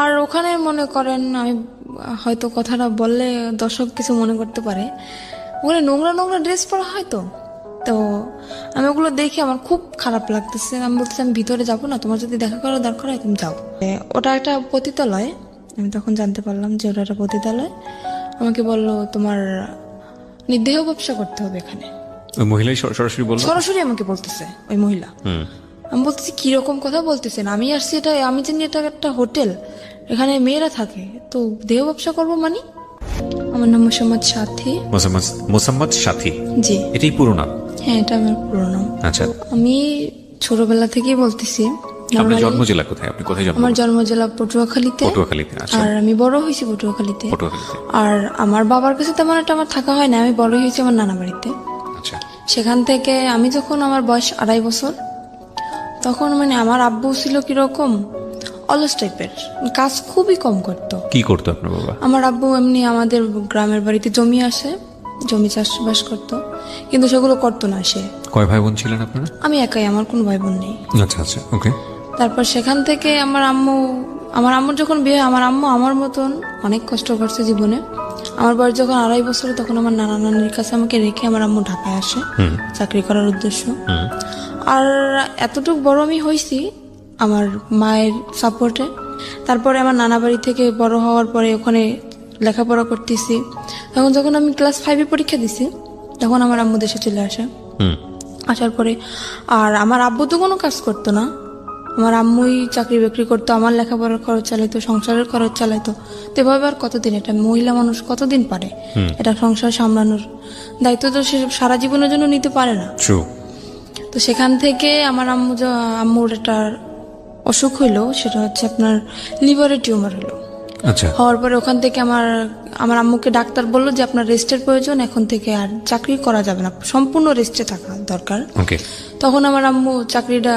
আর ওখানে মনে করেন আমি হয়তো কথাটা বললে দর্শক কিছু মনে করতে পারে, ওখানে নোংরা নোংরা ড্রেস পরা হয় তো, তো আমি ওগুলো দেখে আমার খুব খারাপ লাগতেছে। আমি বলতেছি আমি ভিতরে যাবো না, তোমার যদি দেখা করার দরকার হয় তুমি যাও। ওটা একটা পতিতালয়, আমি তখন জানতে পারলাম যে ওটা একটা পতিতালয়। আমাকে বললো তোমার নির্দেহ ব্যবসা করতে হবে এখানে। ওই মহিলাই সরাসরি বলল? সরাসরি আমাকে বলতেছে ওই মহিলা। আমি বলতেছি কিরকম কথা বলতেছেন, আমি আসছি এটা, আমি জানি এটা একটা হোটেল, এখানে মেয়েরা থাকে, তো দেহ ব্যবসা করবো মানে? আমার নাম মোসাম্মদ সাথী। মোসাম্মদ সাথী? জি। এটাই পুরো নাম? হ্যাঁ, এটা আমার পুরো নাম। আচ্ছা, আমি ছোটবেলা থেকেই বলতেছি। আপনার জন্ম জেলা কোথায়? আপনি কোথায় জন্ম? আমার জন্ম জেলা পটুয়াখালীতে। পটুয়াখালীতে? আচ্ছা। আর আমি বড় হয়েছি পটুয়াখালীতে। পটুয়াখালীতে। আর আমার বাবার কাছে তেমন একটা আমার থাকা হয় না, আমি বড় হয়েছি আমার নানা বাড়িতে। আচ্ছা। সেখান থেকে আমি যখন আমার বয়স 2.5 বছর, তখন মানে আমার আব্বু ছিল কিরকম অলস টাইপের, কাজ খুবই কম করতো। কি করতো আপনার বাবা? আমার আব্বু এমনি আমাদের গ্রামের বাড়িতে জমি আসে, জমি চাষবাস করতো, কিন্তু সেগুলো করতো না সে। কয় ভাই বোন ছিলেন আপনারা? আমি একাই, আমার কোনো ভাই বোন নেই। আচ্ছা আচ্ছা, ওকে। তারপর সেখান থেকে আমার আম্মুর যখন বিয়ে, আমার আম্মু আমার মতন অনেক কষ্ট করছে জীবনে। আমার বয়স যখন 2.5 বছর, তখন আমার নানা নানির কাছে আমাকে রেখে আমার আম্মু ঢাকায় আসে চাকরি করার উদ্দেশ্য। আর এতটুকু বড় আমি হয়েছি আমার মায়ের সাপোর্টে। তারপরে আমার নানা বাড়ি থেকে বড় হওয়ার পরে ওখানে লেখাপড়া করতেছি। তখন যখন আমি ক্লাস 5-এ পরীক্ষা দিছি, তখন আমার আম্মু দেশে চলে আসে। আসার পরে আর আমার আব্বু তো কোনো কাজ করতো না, আমার আম্মুই চাকরি বাকরি করতো, আমার লেখাপড়ার খরচ চালাইতো, সংসারের খরচ চালাইতো। তো এভাবে আর কতদিন, এটা মহিলা মানুষ কতদিন পারে এটা সংসার সামলানোর দায়িত্ব? তো সে সারা জীবনের জন্য নিতে পারে না। তো সেখান থেকে আমার আম্মুর একটা অসুখ হইলো, সেটা হচ্ছে আপনার লিভারের টিউমার হলো। আচ্ছা। হওয়ার পরে ওখান থেকে আমার আম্মুকে ডাক্তার বললো যে আপনার রেস্টের প্রয়োজন, এখন থেকে আর চাকরি করা যাবে না, সম্পূর্ণ রেস্টে থাকা দরকার। তখন আমার আম্মু চাকরিটা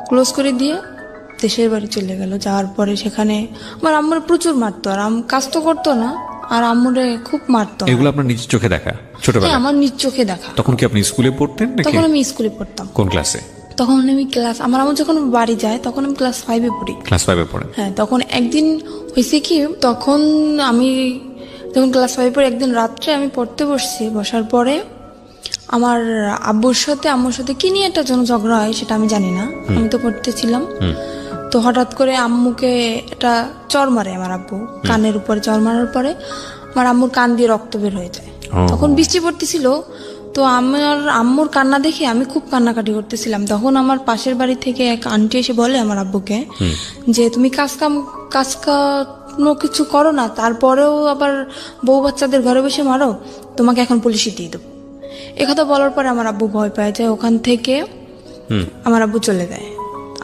ক্লোজ করে দিয়ে দেশের বাড়ি চলে গেল। যাওয়ার পরে সেখানে আমার আম্মুর প্রচুর মারতো, আর কাজ তো করতো না, আর আম্মুরে খুব মারতো। এগুলো আপনার নিজের চোখে দেখা ছোটবেলায়? হ্যাঁ, আমার নিজ চোখে দেখা। তখন কি আপনি স্কুলে পড়তেন নাকি? তখন আমি স্কুলে পড়তাম। কোন ক্লাসে? তখন আমি আমার আম্মু যখন বাড়ি যায় তখন আমি ক্লাস 5-এ পড়ি। ক্লাস 5-এ পড়েন? হ্যাঁ। তখন একদিন হয়েছে কি, তখন আমি যখন ক্লাস 5-এ পড়ি, একদিন রাত্রে আমি পড়তে বসছি, বসার পরে আমার আম্মুর সাথে কি নিয়ে একটা যেন ঝগড়া হয়, সেটা আমি জানি না, আমি তো পড়তেছিলাম। তো হঠাৎ করে আম্মুকে একটা চর মারে আমার আব্বু, কানের উপরে চর মারার পরে আমার আম্মুর কান দিয়ে রক্ত বের হয়ে যায়। তখন বৃষ্টি পড়তেছিল, তো আমার আম্মুর কান্না দেখে আমি খুব কান্নাকাটি করতেছিলাম। তখন আমার পাশের বাড়ি থেকে এক আন্টি এসে বলে আমার আব্বুকে যে তুমি কাজ কোনো কিছু করো না, তারপরেও আবার বউ বাচ্চাদের ঘরে বসে মারো, তোমাকে এখন পুলিশে দিয়ে দেবো। একথা বলার পরে আমার আব্বু ভয় পায় যায়। ওখান থেকে আমার আব্বু চলে যায়,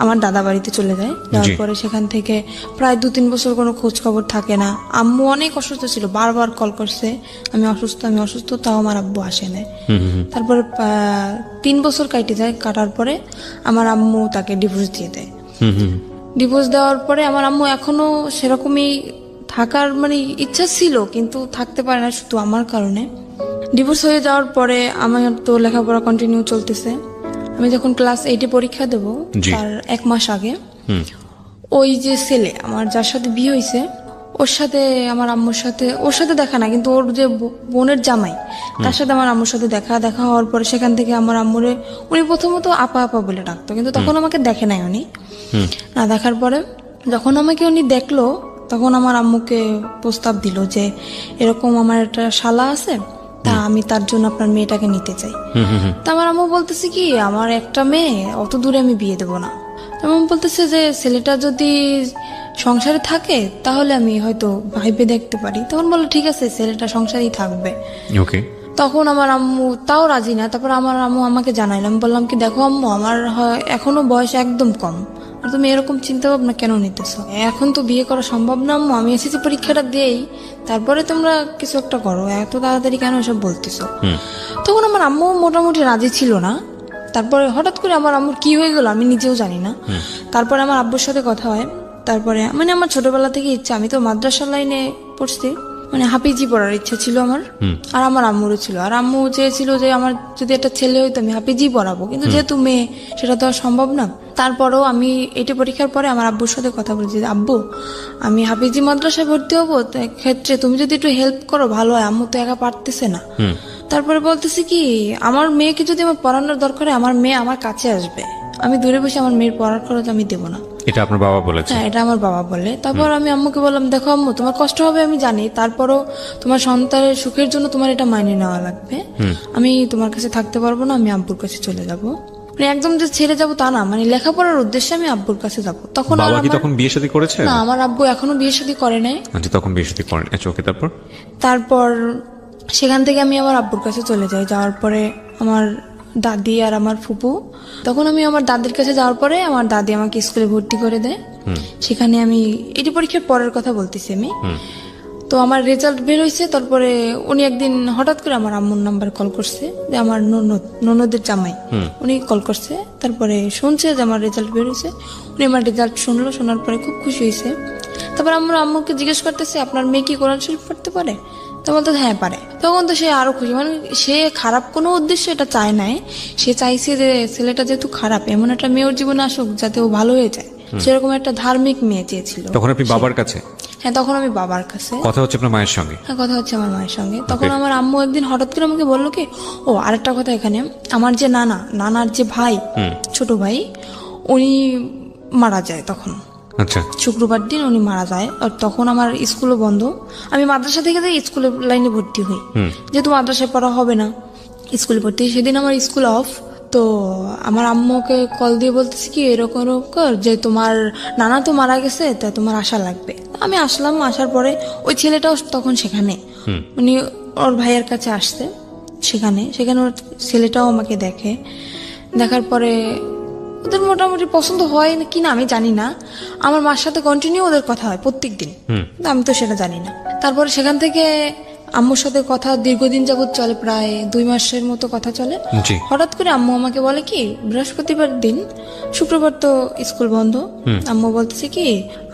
আমার দাদা বাড়িতে চলে যায়। যাওয়ার পরে সেখান থেকে প্রায় 2-3 বছর কোনো খোঁজ খবর থাকে না। আম্মু অনেক অসুস্থ ছিল, বারবার কল করছে আমি অসুস্থ, তাও আমার আব্বু আসে না। তারপরে 3 বছর কাটে যায়, কাটার পরে আমার আম্মু তাকে ডিভোর্স দিয়ে দেয়। ডিভোর্স দেওয়ার পরে আমার আম্মু এখনো সেরকমই থাকার মানে ইচ্ছা ছিল, কিন্তু থাকতে পারে না শুধু আমার কারণে। ডিভোর্স হয়ে যাওয়ার পরে আমার তো লেখাপড়া কন্টিনিউ চলতেছে। আমি যখন ক্লাস 8-এ পরীক্ষা দেব, তার 1 মাস আগে ওই যে ছেলে আমার যার সাথে বিয়ে হয়েছে, ওর সাথে আমার আম্মুর সাথে, ওর সাথে দেখা না, কিন্তু ওর যে বোনের জামাই, তার সাথে আমার আম্মুর সাথে দেখা হওয়ার পরে সেখান থেকে আমার আম্মুরে উনি প্রথমত আপা বলে ডাকতো, কিন্তু তখন আমাকে দেখে নাই উনি। না দেখার পরে যখন আমাকে উনি দেখলো, তখন আমার আম্মুকে প্রস্তাব দিল যে এরকম আমার একটা শালা আছে, তা আমি তার জন্য আপনার মেয়েটাকে নিতে চাই। তা আমার আম্মু বলতেছে কি, আমার একটা মেয়ে, অত দূরে আমি বিয়ে দেবো না। আমার বলতেছে যে ছেলেটা যদি সংসারে থাকে তাহলে আমি হয়তো ভাইবে দেখতে পারি। তখন বললো ঠিক আছে, ছেলেটা সংসারেই থাকবে। তখন আমার আম্মু তাও রাজি না। তারপর আমার আম্মু আমাকে জানাইলাম, বললাম কি দেখো আম্মু, আমার এখনো বয়স একদম কম, আর তুমি এরকম চিন্তা ভাবনা কেন নিতেছো? এখন তো বিয়ে করা সম্ভব না আম্মু, আমি এসেছি পরীক্ষাটা দিয়েই, তারপরে তোমরা কিছু একটা করো, এত তাড়াতাড়ি কেন এসব বলতেছো? তখন আমার আম্মু মোটামুটি রাজি ছিল না। তারপরে হঠাৎ করে আমার আম্মুর কি হয়ে গেল আমি নিজেও জানি না। তারপরে আমার আব্বুর সাথে কথা হয়। তারপরে মানে আমার ছোটবেলা থেকে ইচ্ছা, আমি তো মাদ্রাসা লাইনে পড়ছি, মানে হাফিজি পড়ার ইচ্ছা ছিল আমার, আর আমার আম্মুরও ছিল। আর আম্মু চেয়েছিল যে আমার যদি একটা ছেলে হইতো আমি হাফিজি পড়াবো, কিন্তু যেহেতু মেয়ে সেটা তো আর সম্ভব না। তারপরেও আমি এটি পরীক্ষার পরে আমার আব্বুর সাথে কথা বলছি যে, আব্বু আমি হাফিজি মাদ্রাসায় ভর্তি হবো, তো ক্ষেত্রে তুমি যদি একটু হেল্প করো ভালো হয়, আম্মু তো একা পারতেছে না। তারপরে বলতেছি কি, আমার মেয়েকে যদি আমার পড়ানোর দরকার হয়, আমার মেয়ে আমার কাছে আসবে, আমি দূরে বসে আমার মেয়ের পড়ার খরচ আমি দেবো না। এটা আপনার বাবা বলেছে? হ্যাঁ, এটা আমার বাবা বলে। তারপর আমি আম্মুকে বললাম, দেখো আম্মু তোমার কষ্ট হবে আমি জানি, তারপরও তোমার সন্তানের সুখের জন্য তোমার এটা মাইনে নেওয়া লাগবে। আমি তোমার কাছে থাকতে পারবো না, আমি আব্বুর কাছে চলে যাব। মানে একদম যে ছেড়ে যাবো তা না, মানে লেখাপড়ার উদ্দেশ্যে আমি আব্বুর কাছে যাব। তখন আর বাবা কি আমার- তখন বিয়ে শাদী করেছে? না, আমার আব্বু এখনো বিয়ে শাদী করে নাই। আচ্ছা, তখন বিয়ে শাদী করেন। আচ্ছা, ওকে, তারপর? তারপর সেখান থেকে আমি আমার আব্বুর কাছে চলে যাই। যাওয়ার পরে আমার দাদি আর আমার ফুপু, তখন আমি আমার দাদির কাছে যাওয়ার পরে আমার দাদি আমাকে স্কুলে ভর্তি করে দেয়। সেখানে আমি এটি পরীক্ষার পরের কথা বলতেছি আমি। তো আমার রেজাল্ট বের হয়েছে, তারপরে উনি একদিন হঠাৎ করে আমার আম্মুর নাম্বার কল করছে, যে আমার ননদের জামাই, উনি কল করছে। তারপরে শুনছে যে আমার রেজাল্ট বের হয়েছে, উনি আমার রেজাল্ট শুনলো, শোনার পরে খুব খুশি হয়েছে। তারপর আমরা আম্মুকে জিজ্ঞেস করতেছে, আপনার মেয়ে কি কোরআন শরীফ পড়তে পারে? তো বলতে হ্যাঁ পারে। তখন তো সে আরো খুশি, মানে সে খারাপ কোনো উদ্দেশ্য এটা চায় নাই, সে চাইছে যে ছেলেটা যেহেতু খারাপ, এমন একটা মেয়ের জীবনে আসুক যাতে ও ভালো হয়ে যায়, সেরকম একটা ধার্মিক মেয়ে চেয়েছিল। তখন আপনি বাবার কাছে? হ্যাঁ, তখন আমি বাবার কাছে। কথা হচ্ছে আপনার মায়ের সঙ্গে? হ্যাঁ, কথা হচ্ছে আমার মায়ের সঙ্গে। তখন আমার আম্মু একদিন হঠাৎ করে আমাকে বললো কি, ও আরেকটা কথা, এখানে আমার যে নানার যে ভাই, ছোট ভাই, উনি মারা যায় তখন। আচ্ছা। শুক্রবার দিন উনি মারা যায়। আর তখন আমার স্কুলও বন্ধ, আমি মাদ্রাসা থেকে যাই স্কুলের লাইনে ভর্তি হই, যেহেতু মাদ্রাসায় পড়া হবে না, স্কুলে ভর্তি। সেদিন আমার স্কুল অফ। তো আমার আম্মুকে কল দিয়ে বলতেছি কি, এরকম এরকম যে তোমার নানা তো মারা গেছে, তা তোমার আসা লাগবে। আমি আসলাম, আসার পরে ওই ছেলেটাও তখন সেখানে, উনি ওর ভাইয়ের কাছে আসছে। সেখানে ওর ছেলেটাও আমাকে দেখে। দেখার পরে ওদের মোটামুটি পছন্দ হয় কি না আমি জানি না, আমার মার সাথে কন্টিনিউ ওদের কথা হয় প্রত্যেক দিন, আমি তো সেটা জানি না। তারপরে সেখান থেকে আম্মুর সাথে কথা দীর্ঘদিন যাবত চলে, প্রায় 2 মাসের মতো কথা চলে। জি। হঠাৎ করে আম্মু আমাকে বলে কি, বৃহস্পতিবার দিন, শুক্রবার তো স্কুল বন্ধ, আম্মু বলতেছে কি,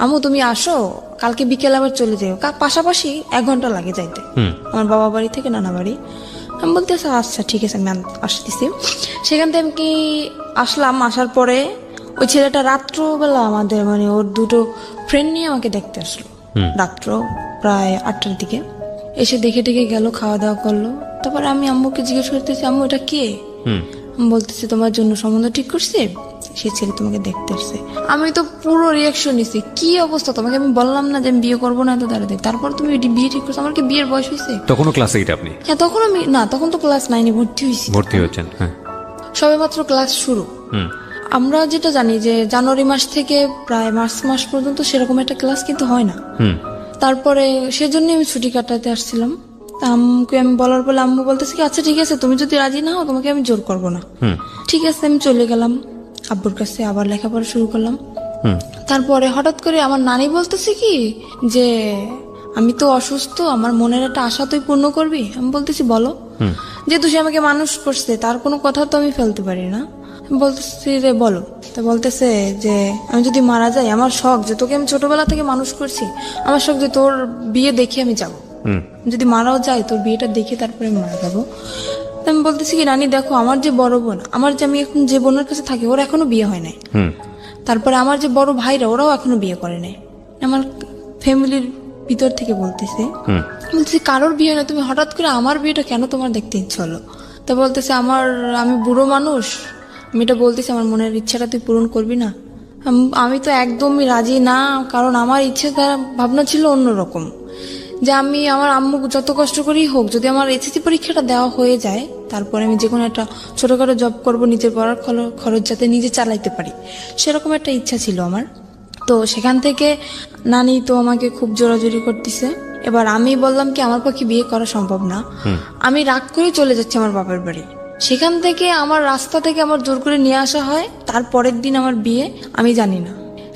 আম্মু তুমি আসো, কালকে বিকেল আবার চলে যাও, পাশাপাশি 1 ঘন্টা লাগে যাইতে আমার বাবা বাড়ি থেকে নানা বাড়ি। আমি বলতেছি আচ্ছা ঠিক আছে, আমি আসতেছি। সেখান থেকে আমি কি আসলাম, আসার পরে ওই ছেলেটা রাত্রবেলা আমাদের, মানে ওর 2টো ফ্রেন্ড নিয়ে আমাকে দেখতে আসলো রাত্র প্রায় 8টার দিকে। এসে দেখে গেল, খাওয়া দাওয়া করলো। তারপরে আমি আম্মুকে জিজ্ঞেস করতেছি, আম্মু এটা কে? আমি বলতেছি তোমার জন্য সম্বন্ধ ঠিক করছে, সে ছেলে তোমাকে দেখতে আসছে। আমি তো পুরো রিয়াকশন নিছি, কি অবস্থা, তোমাকে আমি বললাম না যে আমি বিয়ে করবো না, তো দাঁড়াতে, তারপর তুমি বিয়ে ঠিক করছো, আমার কি বিয়ের বয়স হয়েছে? তখনও ক্লাস 8 আপনি? হ্যাঁ, তখন আমি না, তখন তো ক্লাস 9-এ ভর্তি হয়েছি। ভর্তি হয়েছেন? হ্যাঁ, সবেমাত্র ক্লাস শুরু। আমরা যেটা জানি যে জানুয়ারি মাস থেকে প্রায় মার্চ মাস পর্যন্ত সেরকম একটা ক্লাস কিন্তু হয় না। তারপরে সেজন্য আমি ছুটি কাটাতে আসছিলাম। আম্মুকে আমি বলার পরে আম্মু বলতেছে কি, আচ্ছা ঠিক আছে, তুমি যদি রাজি না হও তোমাকে আমি জোর করবো না। ঠিক আছে, আমি চলে গেলাম আব্বুর কাছে, আবার লেখাপড়া শুরু করলাম। তারপরে হঠাৎ করে আমার নানি বলতেছে কি যে, আমি তো অসুস্থ, আমার মনের একটা আশা তুই পূর্ণ করবি। আমি বলতেছি বলো। যেহেতু সে আমাকে মানুষ করছে, তার কোনো কথা তো আমি ফেলতে পারি না। বলতেছি রে বলো। তো বলতেছে যে, আমি যদি মারা যাই, আমার শখ যে তোকে আমি ছোটবেলা থেকে মানুষ করছি, আমার শখ যে তোর বিয়ে দেখে আমি যাব, যদি মারাও যায় তোর বিয়েটা দেখে তারপরে আমি মারা যাবো। আমি বলতেছি কি, রানী দেখো, আমার যে বড় বোন, আমার যে আমি এখন যে বোনের কাছে থাকি, ওর এখনো বিয়ে হয় নাই। তারপরে আমার যে বড় ভাইরা, ওরাও এখনো বিয়ে করে নাই। আমার ফ্যামিলির ভিতর থেকে বলতেছি কারোর বিয়ে না, তুমি হঠাৎ করে আমার বিয়েটা কেন তোমার দেখতে ইচ্ছে হলো? তা বলতেছে আমি বুড়ো মানুষ, আমি এটা বলতেছি আমার মনের ইচ্ছাটা তুই পূরণ করবি না। আমি তো একদমই রাজি না, কারণ আমার ইচ্ছে ভাবনা ছিল অন্যরকম, যে আমি আমার আম্মু যত কষ্ট করেই হোক, যদি আমার এসএসসি পরীক্ষাটা দেওয়া হয়ে যায়, তারপরে আমি যে কোনো একটা ছোটখাটো জব করব, নিজের পড়ার খরচ যাতে নিজে চালাইতে পারি, সেরকম একটা ইচ্ছা ছিল আমার। তো সেখান থেকে নানি তো আমাকে খুব জোরাজোরি করতেছে। এবার আমি বললাম কি, আমার পক্ষে বিয়ে করা সম্ভব না। আমি রাগ করে চলে যাচ্ছি আমার বাবার বাড়ি। সেখান থেকে আমার রাস্তা থেকে আমার জোর করে নিয়ে আসা হয়, তারপরের দিন আমার বিয়ে। আমি জানি না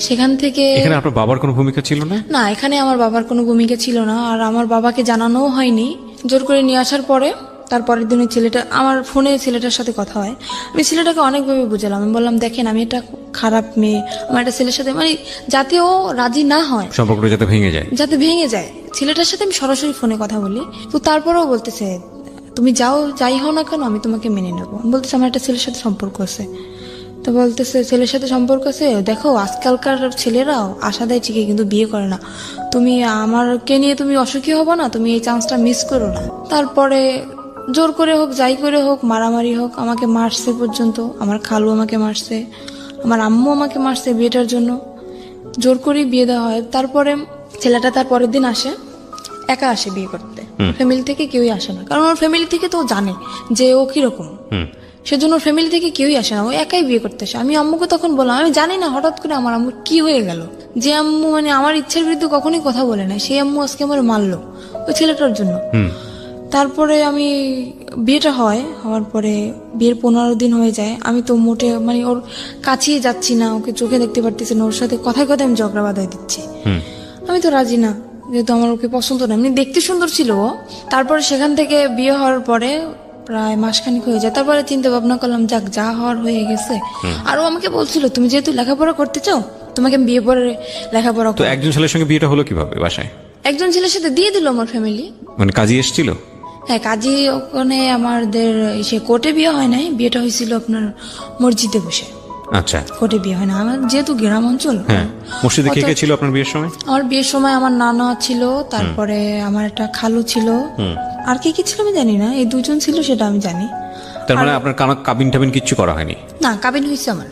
সেখান থেকে। এখানে আপনার বাবার কোনো ভূমিকা ছিল না? না, এখানে আমার বাবার কোনো ভূমিকা ছিল না, আর আমার বাবাকে জানানোও হয়নি। জোর করে নিয়ে আসার পরে তারপরের দিন ছেলেটা, আমার ফোনে ছেলেটার সাথে কথা হয়। আমি ছেলেটাকে অনেকভাবে বুঝালাম, আমি বললাম দেখেন, আমি একটা খারাপ মেয়ে, আমার একটা ছেলের সাথে, মানে যাতে ও রাজি না হয়, সম্পর্কটা যাতে ভেঙে যায়, ছেলেটার সাথে আমি সরাসরি ফোনে কথা বলি। তো তারপরেও বলতেছে, তুমি যাই হও না কেন, আমি তোমাকে মেনে নেবো। বলতেছে আমার একটা ছেলের সাথে সম্পর্ক আছে। তো বলতেছে ছেলের সাথে সম্পর্ক আছে, দেখো আজকালকার ছেলেরাও আশা দেয় ঠিকই কিন্তু বিয়ে করে না, তুমি আমারকে নিয়ে তুমি অসুখী হবো না, তুমি এই চান্সটা মিস করো না। তারপরে জোর করে হোক যাই করে হোক মারামারি হোক আমাকে মারছে পর্যন্ত, আমার খালু আমাকে মারছে, আমার আম্মু আমাকে মারছে বিয়েটার জন্য, জোর করেই বিয়ে দেওয়া হয়। তারপরে ছেলেটা তার পরের দিন আসে, একা আসে বিয়ে করতে, ফ্যামিলি থেকে কেউই আসে না, কারণ ওর ফ্যামিলি থেকে তো ও জানে যে ও কিরকম, সেজন্য ওর ফ্যামিলি থেকে কেউই আসে না, ও একাই বিয়ে করতে আসে। আমি আম্মুকে তখন বললাম আমি জানি না হঠাৎ করে আমার আম্মুর কি হয়ে গেল, যে আম্মু মানে আমার ইচ্ছার বিরুদ্ধে কখনোই কথা বলে না, সেই আম্মু আজকে আমার মারলো ওই ছেলেটার জন্য। তারপরে আমি বিয়েটা হওয়ার পরে বিয়ের 15 দিন হয়ে যায়, আমি তো মোটে মানে ওর কাছেই যাচ্ছি না, ওকে চোখে দেখতে পারতেছি না, ওর সাথে কথায় কথায় আমি ঝগড়া বাঁধাই দিচ্ছি। আমি তো রাজি না, যেহেতু আমার ওকে পছন্দ না, এমনি দেখতে সুন্দর ছিল ও। তারপরে সেখান থেকে বিয়ে হওয়ার পরে প্রায় মাসখানিক হয়ে যায়, তারপরে চিন্তা ভাবনা করলাম যাক যা হওয়ার হয়ে গেছে। আর ও আমাকে বলছিল তুমি যেহেতু লেখাপড়া করতে চাও তোমাকে আমি বিয়ে পরে লেখাপড়া তো একজন ছেলের সঙ্গে বিয়েটা হলো কিভাবে বাসায়? একজন ছেলের সাথে দিয়ে দিল আমার ফ্যামিলি। মানে কাজী এসেছিল? হ্যাঁ কাজী, ওখানে আমাদের সে কোর্টে বিয়ে হয় নাই, বিয়েটা হয়েছিল আপনার মসজিদে বসে। আচ্ছা, কোর্টে বিয়ে হয় না, আমার যেহেতু গ্রাম অঞ্চল। হ্যাঁ, মসজিদে কে কে ছিল আপনার বিয়ের সময়? আমার বিয়ের সময় আমার নানা ছিল, তারপরে আমার একটা খালু ছিল, আর কে কি ছিল আমি জানি না, এই দুজন ছিল সেটা আমি জানি। তার মানে আপনার কাবিন টাবিন কিচ্ছু করা হয়নি? না, কাবিন হয়েছে আমার।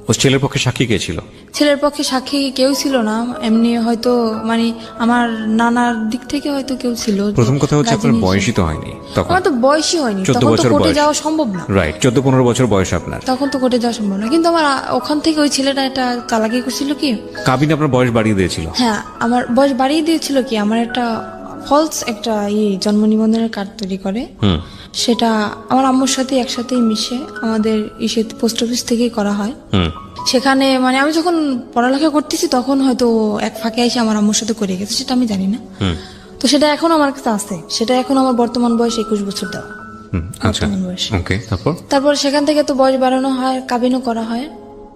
ও ছেলের পক্ষে সাক্ষী কে ছিল? ছেলের পক্ষে সাক্ষী কেউ ছিল না, এমনি হয়তো মানে আমার নানার দিক থেকে হয়তো কেউ ছিল। প্রথম কথা হচ্ছে আপনার বয়সই তো হয়নি তখন। আমার তো বয়সই হয়নি, 14 তখন তো বছর কোর্টে বয়স। যাওয়া সম্ভব না। রাইট, 14-15 বছর বয়স আপনার, তখন তো কোর্টে যাওয়া সম্ভব না। কিন্তু আমার ওখান থেকে ওই ছেলেটা একটা চালাকি করছিল কি, কাবিন আপনার বয়স বাড়িয়ে দিয়েছিল? হ্যাঁ আমার বয়স বাড়িয়ে দিয়েছিল কি, আমার একটা ফলস একটা জন্ম নিবন্ধনের কার্ড তৈরি করে, সেটা আমার আম্মুর সাথে একসাথেই মিশে আমাদের পোস্ট অফিস থেকেই করা হয়। সেখানে মানে আমি যখন পড়ালেখা করতেছি তখন হয়তো এক ফাঁকে এসে আমার আম্মুর সাথে করে গেছে, সেটা আমি জানি না। তো সেটা এখন আমার কাছে আছে, সেটা এখন আমার বর্তমান বয়স 21 বছর দেওয়া। বর্তমান বয়স। তারপর সেখান থেকে তো বয়স বাড়ানো হয়, কাবিনও করা হয়।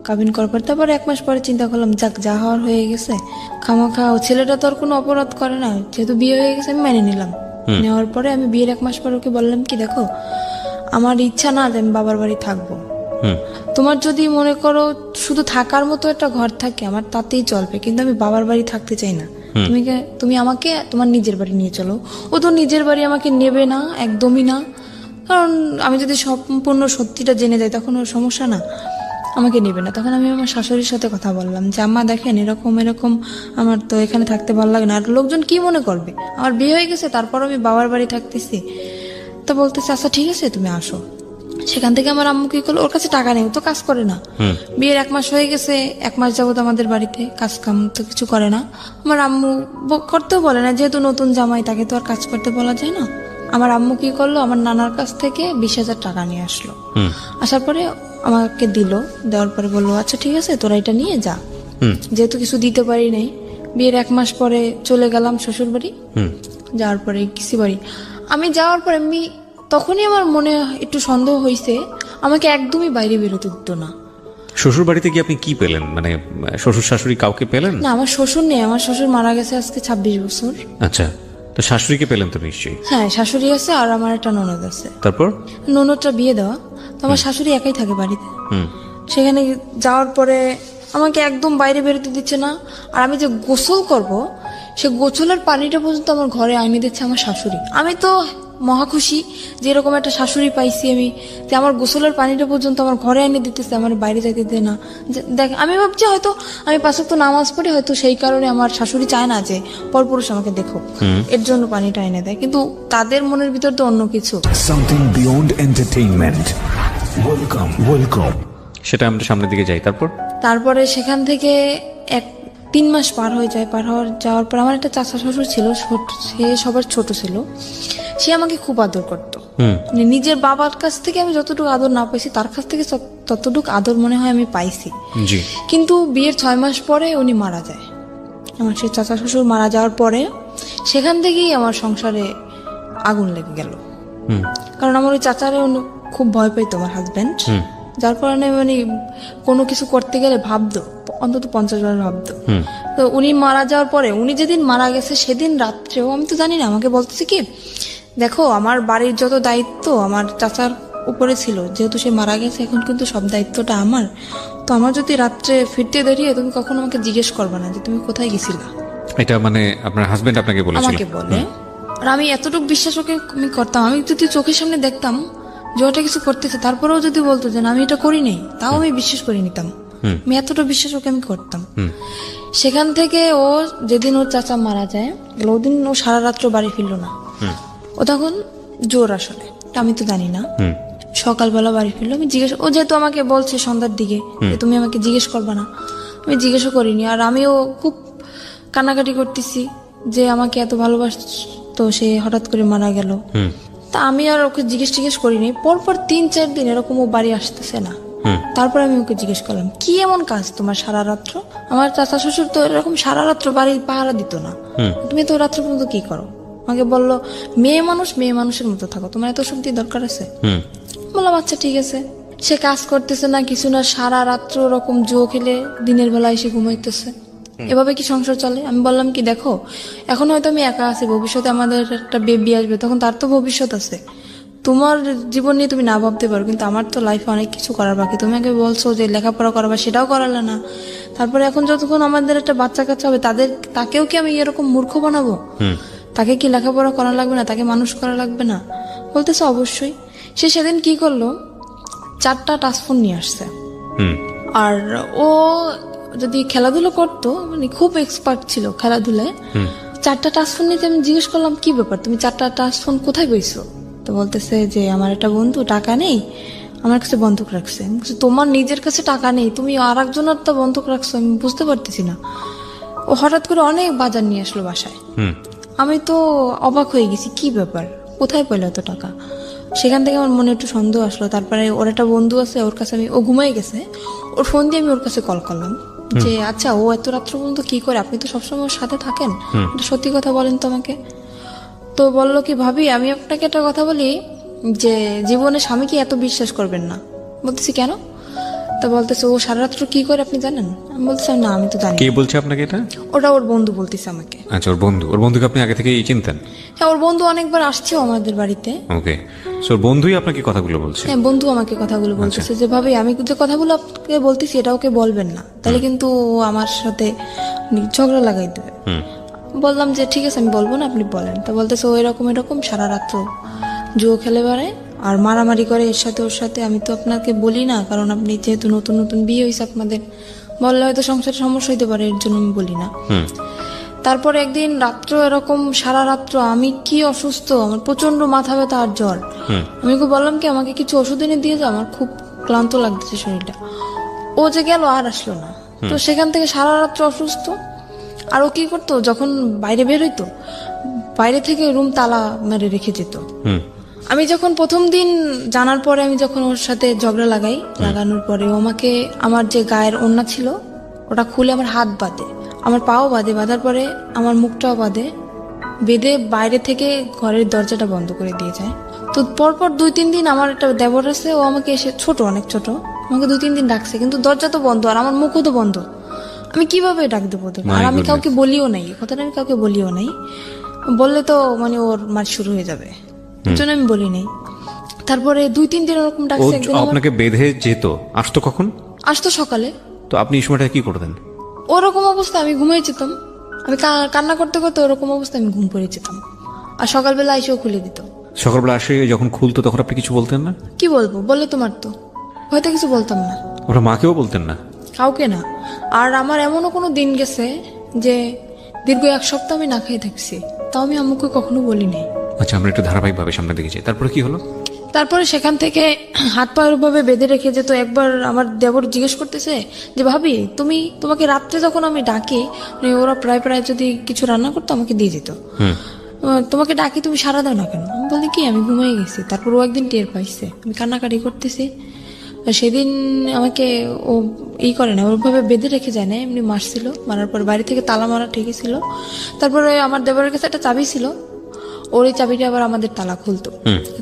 কাবিন করার পর তারপরে 1 মাস পরে চিন্তা করলাম যাক যা হওয়ার হয়ে গেছে, খামাখা ও ছেলেটা তো আর কোনো অপরাধ করে না, যেহেতু বিয়ে হয়ে গেছে আমি মেনে নিলাম। নেওয়ার পরে আমি বিয়ের 1 মাস পর ওকে বললাম কি দেখো আমার ইচ্ছা না যে আমি বাবার বাড়ি থাকবো, তোমার যদি মনে করো শুধু থাকার মতো একটা ঘর থাকে আমার তাতেই চলবে, কিন্তু আমি বাবার বাড়ি থাকতে চাই না, তুমি আমাকে তোমার নিজের বাড়ি নিয়ে চলো। ও তো নিজের বাড়ি আমাকে নেবে না, একদমই না, কারণ আমি যদি সম্পূর্ণ সত্যিটা জেনে যাই তখন ওর সমস্যা না, আমাকে নেবে না। তখন আমি আমার শাশুড়ির সাথে কথা বললাম যে আম্মা দেখেন এরকম এরকম আমার তো এখানে থাকতে ভালো লাগে না, আর লোকজন কি মনে করবে, আমার বিয়ে হয়ে গেছে তারপর আমি বাবার বাড়ি থাকতেছি। তো বলতেছে আচ্ছা ঠিক আছে তুমি আসো। সেখান থেকে আমার আম্মু কি করলো, ওর কাছে টাকা নেই, ও তো কাজ করে না, বিয়ের 1 মাস হয়ে গেছে, 1 মাস যাবত আমাদের বাড়িতে কাজ কাম তো কিছু করে না। আমার আম্মু করতেও বলে না, যেহেতু নতুন জামাই তাকে তো আর কাজ করতে বলা যায় না। আমার আম্মু কি করলো, আমার নানার কাছ থেকে 20,000 টাকা নিয়ে আসলো, আসার পরে আমাকে দিল, দেওয়ার পরে বললো আচ্ছা ঠিক আছে তোরা এটা নিয়ে যা, যেহেতু কিছু দিতে পারি নাই। বিয়ের 1 মাস পরে চলে গেলাম শ্বশুর বাড়ি, যাওয়ার পরে কিসি বাড়ি আমি যাওয়ার পরে আমি তখনই আমার মনে একটু সন্দেহ হয়েছে, আমাকে একদমই বাইরে বেরোতে দিত না। শ্বশুর বাড়িতে কি আপনি কি পেলেন, মানে শ্বশুর শাশুড়ি কাউকে পেলেন? না আমার শ্বশুর নেই, আমার শ্বশুর মারা গেছে আজকে 26 বছর। আচ্ছা, তো শাশুড়িকে পেলেন তো নিশ্চয়ই? হ্যাঁ শাশুড়ি আছে আর আমার একটা ননদ আছে। তারপর ননদটা বিয়ে দেওয়া, তো আমার শাশুড়ি একাই থাকে বাড়িতে। সেখানে যাওয়ার পরে আমাকে একদম বাইরে বেরোতে দিচ্ছে না, আর আমি যে গোসল করব সে গোসলের পানিটা পর্যন্ত আমার ঘরে আইনে দিচ্ছে আমার শাশুড়ি। আমি তো মহা খুশি যে এরকম একটা শাশুড়ি পাইছি আমি, যে আমার গোসলের পানিটা পর্যন্ত আমার ঘরে এনে দিতেছে, আমার বাইরে যাইতে দেয় না। দেখ আমি ভাবছি হয়তো আমি 5 ওয়াক্ত নামাজ পড়ি, হয়তো সেই কারণে আমার শাশুড়ি চায় না যে পরপুরুষ আমাকে দেখো, এর জন্য পানিটা এনে দেয়, কিন্তু তাদের মনের ভিতর তো অন্য কিছু। Something beyond entertainment. Welcome. সেটা আমরা সামনের দিকে যাই। তারপরে সেখান থেকে 3 মাস পার হয়ে যায়, যাওয়ার পর আমার একটা চাচা শ্বশুর ছিল, সে সবার ছোট ছিল, সে আমাকে খুব আদর করতো। মানে নিজের বাবার কাছ থেকে আমি যতটুকু আদর না পাইছি তার কাছ থেকে ততটুকু আদর মনে হয় আমি পাইছি। কিন্তু বিয়ের 6 মাস পরে উনি মারা যায়, আমার সেই চাচা শ্বশুর মারা যাওয়ার পরে সেখান থেকেই আমার সংসারে আগুন লেগে গেল। কারণ আমার ওই চাচারে খুব ভয় পাইতো আমার হাজবেন্ড, যার কারণে মানে কোনো কিছু করতে গেলে ভাবতো, অন্তত 50 বার ভাবতো। তো উনি মারা যাওয়ার পরে, উনি যেদিন মারা গেছে সেদিন রাত্রেও আমি তো জানি না, আমাকে বলতেছে কি দেখো আমার বাড়ির যত দায়িত্ব আমার চাচার উপরে ছিল, যেহেতু সে মারা গেছে এখন কিন্তু সব দায়িত্বটা আমার। তো আমার যদি রাত্রে ফিরতে দাঁড়িয়ে তুমি কখনো আমাকে জিজ্ঞেস করবে না যে তুমি কোথায় গেছিলা। এটা মানে আপনার হাজবেন্ড আপনাকে বলেছিল? আমাকে বলে। আর আমি এতটুকু বিশ্বাস ওকে আমি করতাম, আমি যদি চোখের সামনে দেখতাম যে ওটা কিছু করতেছে, তারপরেও যদি বলতো যে না আমি এটা করি নাই, তাও আমি বিশ্বাস করে নিতাম। আমি এতটা বিশ্বাস ওকে আমি করতাম। সেখান থেকে ও যেদিন ওর চাচা মারা যায় ওদিন ও সারা রাত্র বাড়ি ফিরলো না। ও তখন জোর আসলে আমি তো জানি না। সকালবেলা বাড়ি ফিরলো, আমি জিজ্ঞেস, ও যেহেতু আমাকে বলছে সন্ধ্যার দিকে যে তুমি আমাকে জিজ্ঞেস করবা না, আমি জিজ্ঞেসও করিনি। আর আমিও খুব কান্নাকাটি করতেছি যে আমাকে এত ভালোবাসতো, সে হঠাৎ করে মারা গেল। তা আমি আর ওকে জিজ্ঞেস করিনি। পরপর 3-4 দিন এরকম ও বাড়ি আসতেছে না। তারপর আমি ওকে জিজ্ঞেস করলাম কি এমন কাজ তোমার সারা রাত্র? আমার চাচা শ্বশুর তো এরকম সারা রাত্র বাড়ি পাহারা দিত না, তুমি তো রাত্র পর্যন্ত কি করো? আমাকে বললো মেয়ে মানুষের মতো থাকো, তোমার এত শক্তি দরকার আছে? বললাম আচ্ছা ঠিক আছে। সে কাজ করতেছে না কিছু না, সারা রাত্র ওরকম জো খেলে দিনের বেলা এসে ঘুমাইতেছে। এভাবে কি সংসার চলে? আমি বললাম কি দেখো, এখন হয়তো আমি একা আছি, ভবিষ্যতে আমাদের একটা বেবি আসবে, তখন তার তো ভবিষ্যৎ আছে। তোমার জীবন নিয়ে তুমি না ভাবতে পারো, কিন্তু আমার তো লাইফে অনেক কিছু করার বাকি। তুমি আগে বলছো যে লেখাপড়া করাবা, সেটাও করালে না। তারপরে এখন যতক্ষণ আমাদের একটা বাচ্চা কাচ্চা হবে তাকেও কি আমি এরকম মূর্খ বানাবো? তাকে কি লেখাপড়া করা লাগবে না? তাকে মানুষ করা লাগবে না? বলতেছে অবশ্যই। সে সেদিন কি করলো, 4টা টাচফোন নিয়ে আসছে। আর ও যদি খেলাধুলো করতো, মানে খুব এক্সপার্ট ছিল খেলাধুলায়, 4টা টাচফোন নিতে আমি জিজ্ঞেস করলাম কি ব্যাপার, তুমি 4টা টাচফোন কোথায় পেয়েছো? তো বলতেছে যে আমার একটা বন্ধু টাকা নেই, আমার কাছে বন্ধক রাখছে। তোমার নিজের কাছে টাকা নেই, তুমি আর একজনের তো বন্ধক রাখছো, আমি বুঝতে পারতেছি না। ও হঠাৎ করে অনেক বাজার নিয়ে আসলো বাসায়। আমি তো অবাক হয়ে গেছি, কি ব্যাপার, কোথায় পেলো এত টাকা? সেখান থেকে আমার মনে একটু সন্দেহ আসলো। তারপরে ওর একটা বন্ধু আছে, ওর কাছে ও ঘুমাই গেছে, ওর ফোন দিয়ে আমি ওর কাছে কল করলাম যে আচ্ছা ও এত রাত্র পর্যন্ত কি করে, আপনি তো সবসময় ওর সাথে থাকেন, সত্যি কথা বলেন তো আমাকে। তো বললো কি ভাবি আমি আপনাকে একটা কথা বলি যে জীবনে স্বামীকে এত বিশ্বাস করবেন না। বলতেছি কেন? তা বলতেছে ও সারা রাত্র কি করে আপনি জানেন? আমি বলতেছি না আমি তো জানি। কে বলছে আপনাকে এটা? ওটা ওর বন্ধু বলতেছে আমাকে। আচ্ছা, ওর বন্ধুকে আপনি আগে থেকেই চিনতেন? হ্যাঁ, ওর বন্ধু অনেকবার আসছে আমাদের বাড়িতে। ওকে, সো ওর বন্ধুই আপনাকে কথাগুলো বলছে? হ্যাঁ, বন্ধু আমাকে কথাগুলো বলতেছে যে ভাবি আমি যে কথাগুলো আপনাকে বলতেছি এটা ওকে বলবেন না, তাহলে কিন্তু ও আমার সাথে ঝগড়া লাগাই দেবে। বললাম যে ঠিক আছে আমি বলবো না, আপনি বলেন। তো বলতেছে ও এরকম সারা রাত্র জুয়ো খেলে বেড়ায় আর মারামারি করে এর সাথে ওর সাথে। আমি তো আপনাকে বলি না, কারণ আপনি যেহেতু নতুন বিয়ে হয়েছে আপনাদের, বললে হয়তো সংসারে সমস্যা হইতে পারে, এর জন্য আমি বলি না। তারপরে একদিন রাত্র এরকম সারা রাত্র আমি কি অসুস্থ, আমার প্রচন্ড মাথা ব্যথা আর জ্বর। আমি ওকে বললাম কি আমাকে কিছু ওষুধ এনে দিয়ে যাও, আমার খুব ক্লান্ত লাগতেছে শরীরটা। ও যে গেল আর আসলো না। তো সেখান থেকে সারা রাত্র অসুস্থ। আর ও কি করতো, যখন বাইরে বের হইতো বাইরে থেকে রুম তালা মেরে রেখে যেত। আমি যখন প্রথম দিন জানার পরে আমি যখন ওর সাথে ঝগড়া লাগানোর পরে ও আমাকে আমার যে গায়ের ওড়না ছিল ওটা খুলে আমার হাত বাঁধে, আমার পাও বাঁধে, বাঁধার পরে আমার মুখটাও বাঁধে, বেঁধে বাইরে থেকে ঘরের দরজাটা বন্ধ করে দিয়ে যায়। তো পরপর 2-3 দিন আমার একটা দেবর আছে, ও আমাকে এসে অনেক ছোট, আমাকে 2-3 দিন ডাকছে, কিন্তু দরজা তো বন্ধ আর আমার মুখও তো বন্ধ। আমি কিভাবে ডাক দেবো? আর আমি কাউকে বলিও নাই, কথাটা আমি কাউকে বলিও নাই, বললে তো মানে ওর মার শুরু হয়ে যাবে, এর জন্য আমি বলি নাই। তারপরে 2-3 দিন ওরকম ডাকছে। একদিন আপনাকে বেঁধে যেত, আসতো কখন? আসতো সকালে। তো আপনি এই সময়টা কি করতেন? ওরকম অবস্থা আমি ঘুমিয়ে যেতাম, আমি কান্না করতে করতে ওরকম অবস্থা আমি ঘুম পড়ে যেতাম। আর সকালবেলা এসেও খুলে দিত। সকালবেলা আসে যখন খুলতো তখন আপনি কিছু বলতেন না? কি বলবো, বললে তো মারতো, হয়তো কিছু বলতাম না। ওরা মাকেও বলতেন না? কাউকে না। আর আমার এমনও কোনো দিন গেছে যে দীর্ঘ 1 সপ্তাহ আমি না খেয়ে থাকছি, তাও আমি আম্মুকে কখনো বলি নাই। আচ্ছা, আমরা একটু ধারাবাহিকভাবে সামনে দিকে যাই। তারপরে কি হলো? তারপরে সেখান থেকে হাত পা ভাবে বেঁধে রেখে যেত। একবার আমার দেবর জিজ্ঞেস করতেছে যে ভাবি তোমাকে রাত্রে যখন আমি ডাকি, মানে ওরা প্রায় যদি কিছু রান্না করতো আমাকে দিয়ে যেত, তোমাকে ডাকি তুমি সারা দাও না কেন? আমি বলি কি আমি ঘুমিয়ে গেছি। তারপর ও একদিন টের পাইছে আমি কান্নাকাটি করতেছি, সেদিন আমাকে ও করে না, ওরভাবে বেঁধে রেখে যায় না, এমনি মারছিল। মারার পর বাড়ি থেকে তালা মারা ঠিকই ছিল। তারপরে আমার দেবরের কাছে একটা চাবি ছিল, ওর এই চাবিটা আবার আমাদের তালা খুলতো।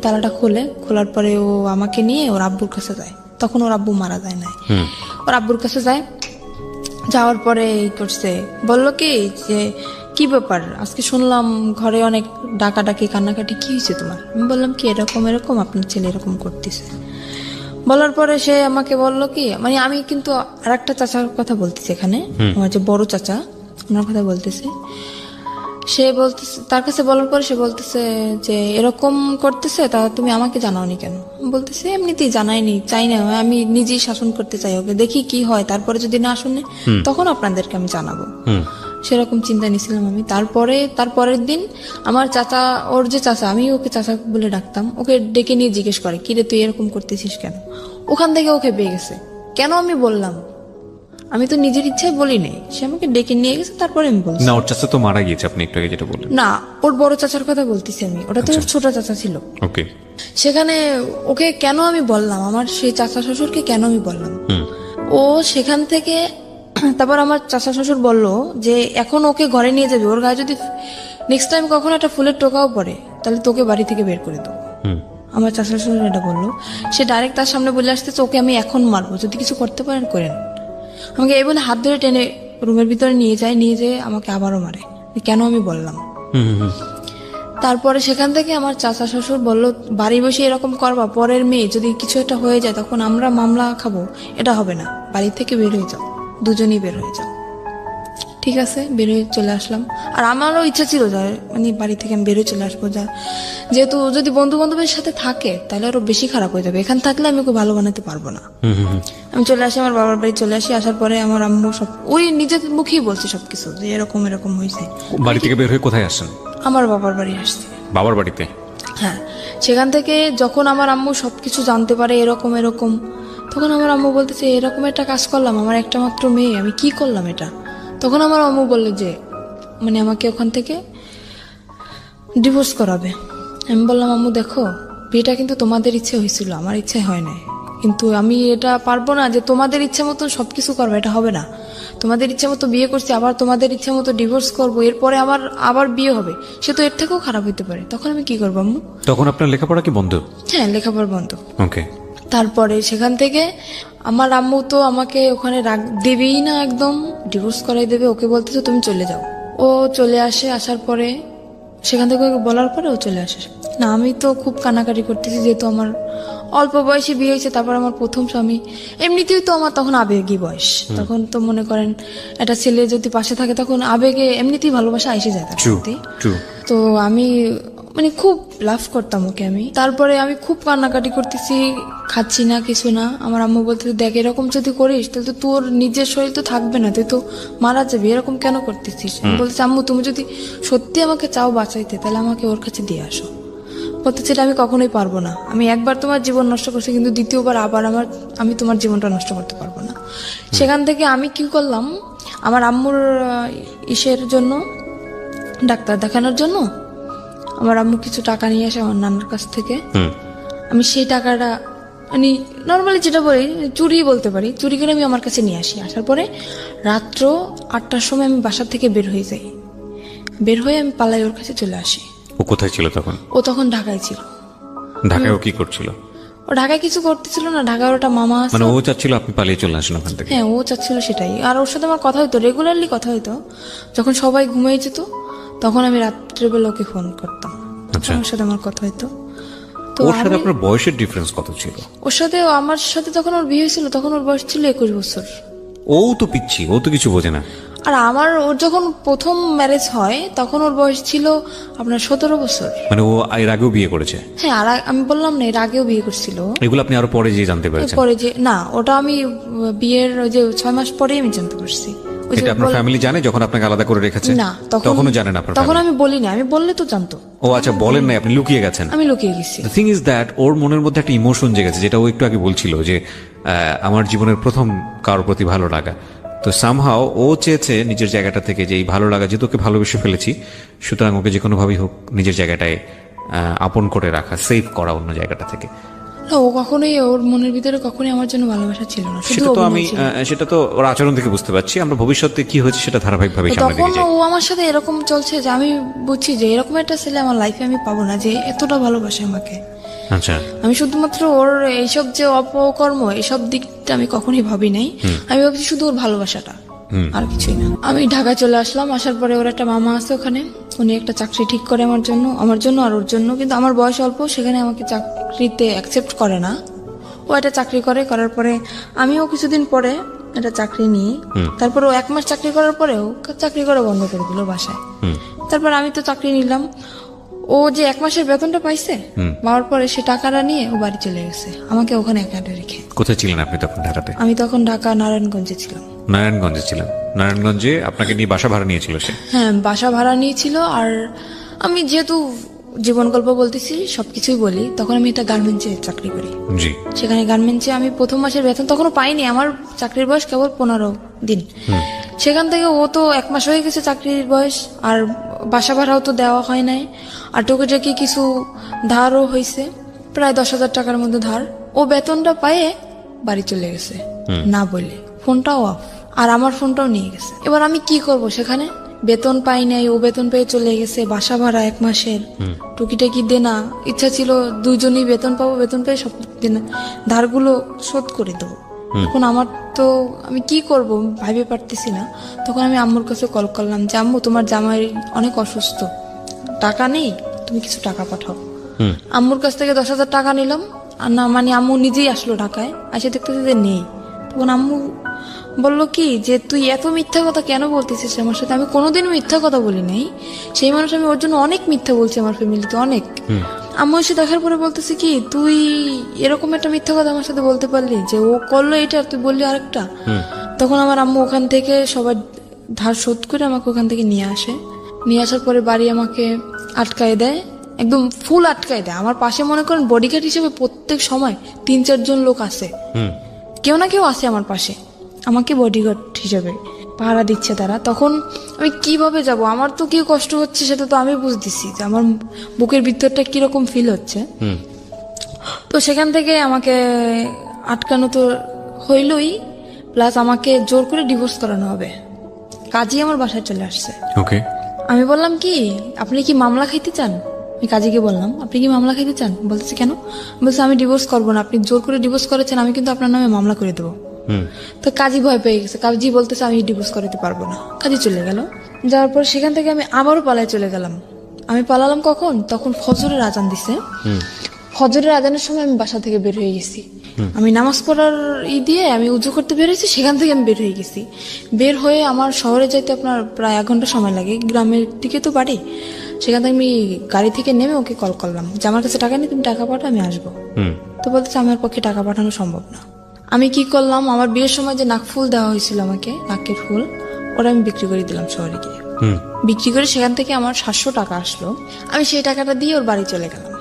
তালাটা খোলার পরে ও আমাকে নিয়ে ওর আব্বুর কাছে যায়। তখন ওর আব্বু মারা যায় না, ওর আব্বুর কাছে যায়। যাওয়ার পরে এই করছে, বললো কি যে কি ব্যাপার, আজকে শুনলাম ঘরে অনেক ডাকাডাকি কান্নাকাটি, কি হয়েছে তোমার? আমি বললাম কি এরকম এরকম আপনার ছেলে এরকম করতেছে। বলার পরে সে আমাকে বলল কি, মানে আমি কিন্তু আর একটা চাচার কথা বলতেছি এখানে, আমার যে বড় চাচা ওনার কথা বলতেছে। সে বলতেছে, তার কাছে বলার পরে সে বলতেছে যে এরকম করতেছে, তা তুমি আমাকে জানাওনি কেন? বলতেছে এমনিতেই জানাইনি, চাই না, আমি নিজেই শাসন করতে চাই ওকে, দেখি কি হয়, তারপরে যদি না শুনে তখন আপনাদেরকে আমি জানাবো। সেরকম চিন্তা নিয়েছিলাম আমি। তারপরের দিন আমার চাচা, ওর যে চাচা, আমি ওকে চাচা বলে ডাকতাম, ওকে ডেকে নিয়ে জিজ্ঞেস করে কিরে তুই এরকম করতেছিস কেন? ওখান থেকে ওকে পেয়ে গেছে। কেন আমি বললাম, আমি তো নিজের ইচ্ছায় বলি নাই, সে আমাকে ডেকে নিয়ে গেছে, তারপরে আমি বলছি। না, ওর চাচা তো মারা গিয়েছে, আপনি একটু আগে যেটা বললেন। না, ওর বড় চাচার কথা বলতেছি আমি, ওটা তো ওর ছোট চাচা ছিল। ওকে। সেখানে ওকে কেন আমি বললাম, আমার সেই চাচা শ্বশুরকে কেন আমি বললাম, ও সেখান থেকে তারপর আমার চাচা শ্বশুর বলল যে এখন ওকে ঘরে নিয়ে যাবে, ওর গায়ে যদি নেক্সট টাইম কখনো একটা ফুলের টোকাও পড়ে তাহলে তোকে বাড়ি থেকে বের করে দেবো। আমার চাচা শ্বশুর এটা বললো। সে ডাইরেক্ট তার সামনে বলে আসতেছে ওকে আমি এখন মারবো, যদি কিছু করতে পারেন করেন। আমাকে এই বলে হাত ধরে টেনে রুমের ভিতরে নিয়ে যেয়ে আমাকে আবারও মারে। কেন আমি বললাম। তারপরে সেখান থেকে আমার চাচা শ্বশুর বললো বাড়ি বসে এরকম করবা, পরের মেয়ে যদি কিছু একটা হয়ে যায় তখন আমরা মামলা খাবো, এটা হবে না, বাড়ি থেকে বের হয়ে যাও, দুজনেই বের হয়ে যাও। ঠিক আছে, বের হয়ে চলে আসলাম। আর আমারও ইচ্ছা ছিল যে মানে বাড়ি থেকে আমি বের হয়ে চলে আসবো, যেহেতু যদি বন্ধু বান্ধবের সাথে থাকে তাহলে আরো বেশি খারাপ হয়ে যাবে, এখান থাকলে আমি ওকে ভালো বানাতে পারবো না। আমি চলে আসি, আমার বাবার বাড়ি চলে আসি। আসার পরে আমার আম্মু সব ওই নিজের মুখেই বলছে সবকিছু যে এরকম এরকম হয়েছে। বাড়ি থেকে বের হয়ে কোথায় আসেন? আমার বাবার বাড়ি আসছে। বাবার বাড়িতে? হ্যাঁ। সেখান থেকে যখন আমার আম্মু সবকিছু জানতে পারে এরকম এরকম, তখন আমার আম্মু বলতেছে এরকম একটা কাজ করলাম, আমার একটা মাত্র মেয়ে, আমি কি করলাম এটা? তখন আমার আম্মু বললো যে মানে আমাকে ওখান থেকে ডিভোর্স করাবে। আমি বললাম আম্মু দেখো, বিয়েটা কিন্তু তোমাদের ইচ্ছে হয়েছিল, আমার ইচ্ছে হয় নাই, কিন্তু আমি এটা পারবো না যে তোমাদের ইচ্ছে মতো সবকিছু করবো, এটা হবে না। তোমাদের ইচ্ছে মতো বিয়ে করছি, আবার তোমাদের ইচ্ছে মতো ডিভোর্স করবো, এরপরে আমার আবার বিয়ে হবে, সে তো এর থেকেও খারাপ হতে পারে। তখন আমি কি করবো আম্মু? তখন আপনার লেখাপড়া কি বন্ধ? হ্যাঁ, লেখাপড়া বন্ধ। ওকে। তারপরে সেখান থেকে আমার আম্মু তো আমাকে ওখানে দেবেই না, একদম ডিভোর্স করাই দেবে। ওকে বলতেছে তুমি চলে যাও। ও চলে আসে, আসার পরে সেখান থেকে ওকে বলার পরে ও চলে আসে। না, আমি তো খুব কানাকাটি করতেছি, যেহেতু আমার অল্প বয়সে বিয়ে হয়েছে, তারপর আমার প্রথম স্বামী, এমনিতেই তো আমার তখন আবেগী বয়স, তখন তো মনে করেন একটা ছেলে যদি পাশে থাকে তখন আবেগে এমনিতেই ভালোবাসা এসে যায় তার প্রতি। তো আমি মানে খুব লাভ করতাম ওকে আমি। তারপরে আমি খুব কান্নাকাটি করতেছি, খাচ্ছি না, কিছু না। আমার আম্মু বলতে দেখ এরকম যদি করিস তাহলে তো তোর নিজের শরীর তো থাকবে না, তুই তো মারা যাবি, এরকম কেন করতেছিস? আমি বলছি আম্মু তুমি যদি সত্যি আমাকে চাও বাঁচাইতে তাহলে আমাকে ওর কাছে দিয়ে আসো। বলতেছে এটা আমি কখনোই পারবো না, আমি একবার তোমার জীবন নষ্ট করছি কিন্তু দ্বিতীয়বার আবার আমি তোমার জীবনটা নষ্ট করতে পারবো না। সেখান থেকে আমি কি করলাম, আমার আম্মুর ইসের জন্য, ডাক্তার দেখানোর জন্য আমার আম্মু কিছু টাকা নিয়ে আসে আমার নানার কাছ থেকে। আমি সেই টাকাটা মানে নর্মালি যেটা বলি চুরি বলতে পারি, চুরি করে আমি আমার কাছে নিয়ে আসি। আসার পরে রাত্র 8টার সময় আমি বাসা থেকে বের হয়ে যাই, বের হয়ে আমি পালাই ওর কাছে চলে আসি। ও কোথায় ছিল তখন? ও তখন ঢাকায় ছিল। ঢাকায় ও কি করছিল? ও ঢাকায় কিছু করতেছিল না, ঢাকায় ওটা মামা আছে। মানে ও চাচ্ছিল আপনি পালিয়ে চলে আসেন ওখান থেকে? হ্যাঁ, ও চাচ্ছিল সেটাই। আর ওর সাথে আমার কথা হতো, রেগুলারলি কথা হতো। যখন সবাই ঘুমিয়ে যেত তখন আমি রাত্রেবেলা ওকে ফোন করতাম, ওর সাথে আমার কথা হতো। তো ওর সাথে আপনার বয়সের ডিফারেন্স কত ছিল? ওর সাথে আমার সাথে তখন ওর বিয়ে হয়েছিল, তখন ওর বয়স ছিল 21 বছর। ও তো পিচ্ছি, ও তো কিছু বোঝে না। আর ওর যখন প্রথম ম্যারেজ হয় তখন ওর বয়স ছিল আপনার 17 বছর। মানে ও এর আগেও বিয়ে করেছে? হ্যাঁ, আর আমি বললাম না এর আগেও বিয়ে করছিল। এগুলো আপনি আরো পরে যে জানতে পেরেছেন? পরে যে না, ওটা আমি বিয়ের যে 6 মাস পরেই আমি জানতে পারছি। এটা আপনার ফ্যামিলি জানে যখন আপনাকে আলাদা করে রেখেছে? না, তখনও জানেন আপনার? তখন আমি বলি না, আমি বললে তো জানতো। ও আচ্ছা, বলেন না, আপনি লুকিয়ে গেছেন? আমি লুকিয়ে গেছি। দ্য থিং ইজ দ্যাট ওর মনের মধ্যে একটা ইমোশন জেগেছে, যেটা ও একটু আগে বলছিল যে আমার জীবনের প্রথম কারোর প্রতি ভালো লাগা। তো সামহাও ও চেয়েছে নিজের জায়গাটা থেকে যে এই ভালো লাগা, যেহেতু ওকে ভালোবেসে ফেলেছি, সুতরাং ওকে যে কোনোভাবেই হোক নিজের জায়গাটায় আপন করে রাখা, সেভ করা অন্য জায়গাটা থেকে। না, ও কখনোই, ওর মনের ভিতরে কখনোই আমার জন্য ভালোবাসা ছিল না। সেটা তো ওর আচরণ থেকে বুঝতে পারছি। আমরা ভবিষ্যতে কি হয়েছে সেটা ধারাবাহিকভাবে সামনে দিকে যাই। ও আমার সাথে এরকম চলছে যে আমি বুঝছি যে এরকম একটা ছেলে আমার লাইফে আমি পাবো না, যে এতটা ভালোবাসে আমাকে। আচ্ছা, আমি শুধুমাত্র ওর এইসব যে অপকর্ম, এইসব দিকটা আমি কখনোই ভাবি নাই। আমি ভাবছি শুধু ওর ভালোবাসাটা, আর কিছুই না। আমি ঢাকায় চলে আসলাম, আসার পরে ওর একটা মামা আছে ওখানে, উনি একটা চাকরি ঠিক করে আমার জন্য আর ওর জন্য, কিন্তু আমার বয়স অল্প, সেখানে আমাকে চাকরিতে অ্যাকসেপ্ট করে না। ও একটা চাকরি করার পরে আমিও কিছুদিন পরে একটা চাকরি নিই। তারপর ও 1 মাস চাকরি করার পরেও চাকরি করা বন্ধ করে দিল বাসায়। তারপর আমি তো চাকরি নিলাম। ও যে 1 মাসের বেতনটা পাইছে, পাওয়ার পরে সে টাকাটা নিয়ে ও বাড়ি চলে গেছে, আমাকে ওখানে একা রেখে। কোথায় ছিলেন আপনি তখন ঢাকাতে? আমি তখন ঢাকা নারায়ণগঞ্জে ছিলাম। নারায়ণগঞ্জে ছিলেন। নারায়ণগঞ্জে আপনাকে নিয়ে বাসা ভাড়া নিয়েছিল সে? হ্যাঁ, বাসা ভাড়া নিয়েছিল। আর আমি যেহেতু জীবন গল্প বলতেছি, সবকিছুই বলি, তখন আমি একটা গার্মেন্টসে চাকরি করি। জি। সেখানে গার্মেন্টসে আমি 1ম মাসের বেতন তখনও পাইনি, আমার চাকরির বয়স কেবল 15 দিন। সেখান থেকে ও তো 1 মাস হয়ে গেছে চাকরির বয়স, আর বাসা ভাড়াও তো দেওয়া হয় নাই, আর টুকিটাকি কিছু ধারও হয়েছে, প্রায় 10,000 টাকার মতো ধার। ও বেতনটা পায়ে বাড়ি চলে গেছে না বলে, ফোনটাও অফ, আর আমার ফোনটাও নিয়ে গেছে। এবার আমি কি করব? সেখানে বেতন পাই নাই, ও বেতন পেয়ে চলে গেছে, বাসা ভাড়া 1 মাসের, টুকিটাকি দেনা, ইচ্ছা ছিল দুইজনই বেতন পাবো, বেতন পেয়ে সব দেনা ধারগুলো শোধ করে দেবো। এখন আমার তো আমি কি করব ভাবতে পারতেছি না। তখন আমি আম্মুর কাছে কল করলাম যে আম্মু, তোমার জামাই অনেক অসুস্থ, টাকা নেই, তুমি কিছু টাকা পাঠাও। আম্মুর কাছ থেকে 10,000 টাকা নিলাম, আর না মানে আম্মু নিজেই আসলো ঢাকায়, এসে দেখতেছে যে নেই। তখন আম্মু বললো কি যে তুই এত মিথ্যা কথা কেন বলতেছিস আমার সাথে? আমি কোনোদিন মিথ্যা কথা বলি নাই, সেই মানুষ আমি ওর জন্য অনেক মিথ্যা বলছি আমার ফ্যামিলিতে, অনেক। আম্মু এসে দেখার পরে বলতেছে কি, তুই এরকম একটা মিথ্যা কথা আমার সাথে বলতে পারলি, যে ও করলো এটা আর তুই বললি আরেকটা। তখন আমার আম্মু ওখান থেকে সবার ধার শোধ করে আমাকে ওখান থেকে নিয়ে আসে। নিয়ে আসার পরে বাড়ি আমাকে আটকায় দেয়, একদম ফুল আটকায় দেয়। আমার পাশে মনে করেন বডিগার্ড হিসেবে প্রত্যেক সময় 3-4 জন লোক আছে, কেউ না কেউ আছে আমার পাশে, আমাকে বডিগার্ড হিসেবে পাহারা দিচ্ছে তারা। তখন আমি কিভাবে যাব? আমার তো কি কষ্ট হচ্ছে সেটা তো আমি বুঝতেছি, যে আমার বুকের ভিতরটা কিরকম ফিল হচ্ছে। তো সেখান থেকে আমাকে আটকানো তো হইলই, প্লাস আমাকে জোর করে ডিভোর্স করানো হবে। কাজী আমার বাসায় চলে আসছে। ওকে। আমি বললাম কি, আপনি কি মামলা খাইতে চান? আমি কাজীকে বললাম, আপনি কি মামলা খাইতে চান? বলতেছে কেন? বলছে আমি ডিভোর্স করবো না, আপনি জোর করে ডিভোর্স করেছেন, আমি কিন্তু আপনার নামে মামলা করে দেবো। তো কাজী ভয় পেয়ে গেছে, কাজী বলতেছে আমি ডিভোর্স করাতে পারবো না। কাজী চলে গেল। যাওয়ার পর সেখান থেকে আমি আবারও পালায় চলে গেলাম। আমি পালালাম কখন? তখন ফজরের আজান দিছে। ফজরের আজানের সময় আমি বাসা থেকে বের হয়ে গেছি। আমি নামাজ পড়ার দিয়ে আমি উজু করতে বের হয়েছি, সেখান থেকে আমি বের হয়ে গেছি। বের হয়ে আমার শহরে যাইতে আপনার প্রায় 1 ঘন্টা সময় লাগে, গ্রামের দিকে তো বাড়ি। সেখান থেকে আমি গাড়ি থেকে নেমে ওকে কল করলাম যে আমার কাছে টাকা নেই, তুমি টাকা পাঠাও, আমি আসবো। তো বলতেছে আমার পক্ষে টাকা পাঠানো সম্ভব না। আমি কি করলাম, আমার বিয়ের সময় যে নাকফুল দেওয়া হয়েছিল আমাকে, নাকের ফুল, ওরা আমি বিক্রি করে দিলাম শহরে গিয়ে। বিক্রি করে সেখান থেকে আমার 700 টাকা আসলো। আমি সেই টাকাটা দিয়ে ওর বাড়ি চলে গেলাম।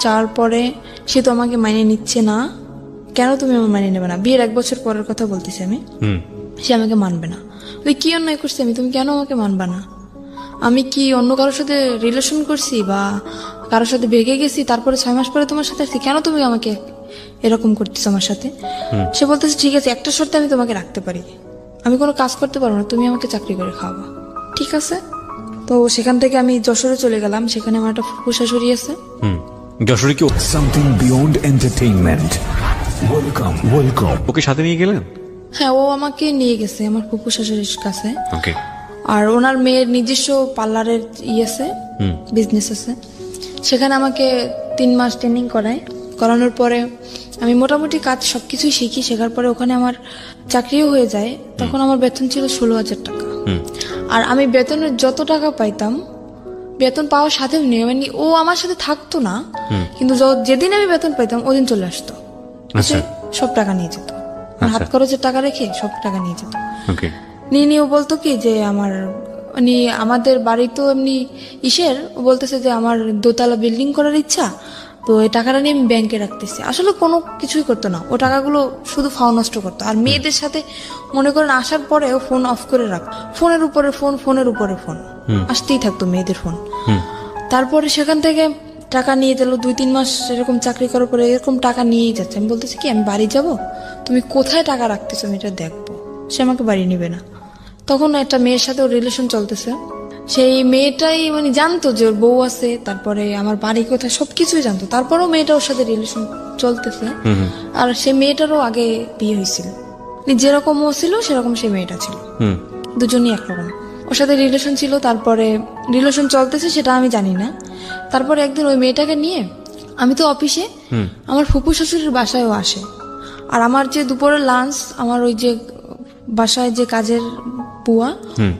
যাওয়ার পরে সে তো আমাকে মাইনে নিচ্ছে না। কেন তুমি আমার মাইনে নেবে না? বিয়ের 1 বছর পরের কথা বলতেছি আমি। সে আমাকে মানবে না। তুই কি অন্যায় করছি আমি, তুমি কেন আমাকে মানবা না? আমি কি অন্য কারোর সাথে রিলেশন করছি বা কারোর সাথে ভেগে গেছি, তারপরে 6 মাস পরে তোমার সাথে আসছি, কেন তুমি আমাকে এরকম করতেছো আমার সাথে? সে বলতেছে ঠিক আছে, একটা শর্তে আমি তোমাকে রাখতে পারি, আমি কোনো কাজ করতে পারবো না, তুমি আমাকে চাকরি করে খাওয়াবা। ঠিক আছে। তো সেখান থেকে আমি যশোরে চলে গেলাম, সেখানে আমার একটা ফুফু শাশুড়ি আছে। যশোরে কি Something beyond entertainment. Welcome. ওকে সাথে নিয়ে গেলেন? হ্যাঁ, ও আমাকে নিয়ে গেছে আমার ফুফু শাশুড়ির কাছে। ওকে। আর ওনার মেয়ের নিজস্ব পার্লারের আছে, বিজনেস আছে। সেখানে আমাকে 3 মাস ট্রেনিং করানোর পরে আমি মোটামুটি কাজ সবকিছুই শিখি। শেখার পরে ওখানে আমার চাকরিও হয়ে যায়। তখন আমার বেতন ছিল 16,000 টাকা। আর আমি বেতনের যত টাকা পাইতাম, বেতন পাওয়ার সাথে নিয়ে মানে ও আমার সাথে থাকতো না, কিন্তু যেদিন আমি বেতন পাইতাম ওদিন চলে আসতো, আচ্ছা, সব টাকা নিয়ে যেত। হাত খরচের টাকা রেখে সব টাকা নিয়ে যেত। ওকে। নিয়ে ও বলতো কি যে আমার মানে আমাদের বাড়ি তো এমনি ও বলতেছে যে আমার 2তলা বিল্ডিং করার ইচ্ছা, তো এই টাকাটা নিয়ে আমি ব্যাংকে রাখতেছি। আসলে কোনো কিছুই করতো না, ও টাকাগুলো শুধু ফাও নষ্ট করতো। আর মেয়েদের সাথে মনে করেন আসার পরে ও ফোন অফ করে রাখ, ফোনের উপরে ফোন আসতেই থাকতো মেয়েদের ফোন। তারপরে সেখান থেকে টাকা নিয়ে গেল। 2-3 মাস এরকম চাকরি করার পরে এরকম টাকা নিয়েই যাচ্ছে। আমি বলতেছি কি আমি বাড়ি যাব, তুমি কোথায় টাকা রাখতেছো আমি এটা দেখবো। সে আমাকে বাড়ি নিবে না। তখন একটা মেয়ের সাথে ওর রিলেশন চলতেছে। সেই মেয়েটাই মানে জানতো যে ওর বউ আছে, তারপরে আমার বাড়ি কোথায় সবকিছুই জানতো। তারপরেও মেয়েটা ওর সাথে রিলেশন চলতেছে। আর সে মেয়েটারও আগে বিয়ে হয়েছিল, যেরকম ও ছিল সেরকম সে মেয়েটা ছিল। দুজনই একরকম। ওর সাথে রিলেশন ছিল, তারপরে রিলেশন চলতেছে সেটা আমি জানি না। তারপরে একদিন ওই মেয়েটাকে নিয়ে আমি তো অফিসে, আমার ফুপু শাশুড়ির বাসায়ও আসে। আর আমার যে দুপুরের লাঞ্চ, আমার ওই যে বাসায় যে কাজের বুয়া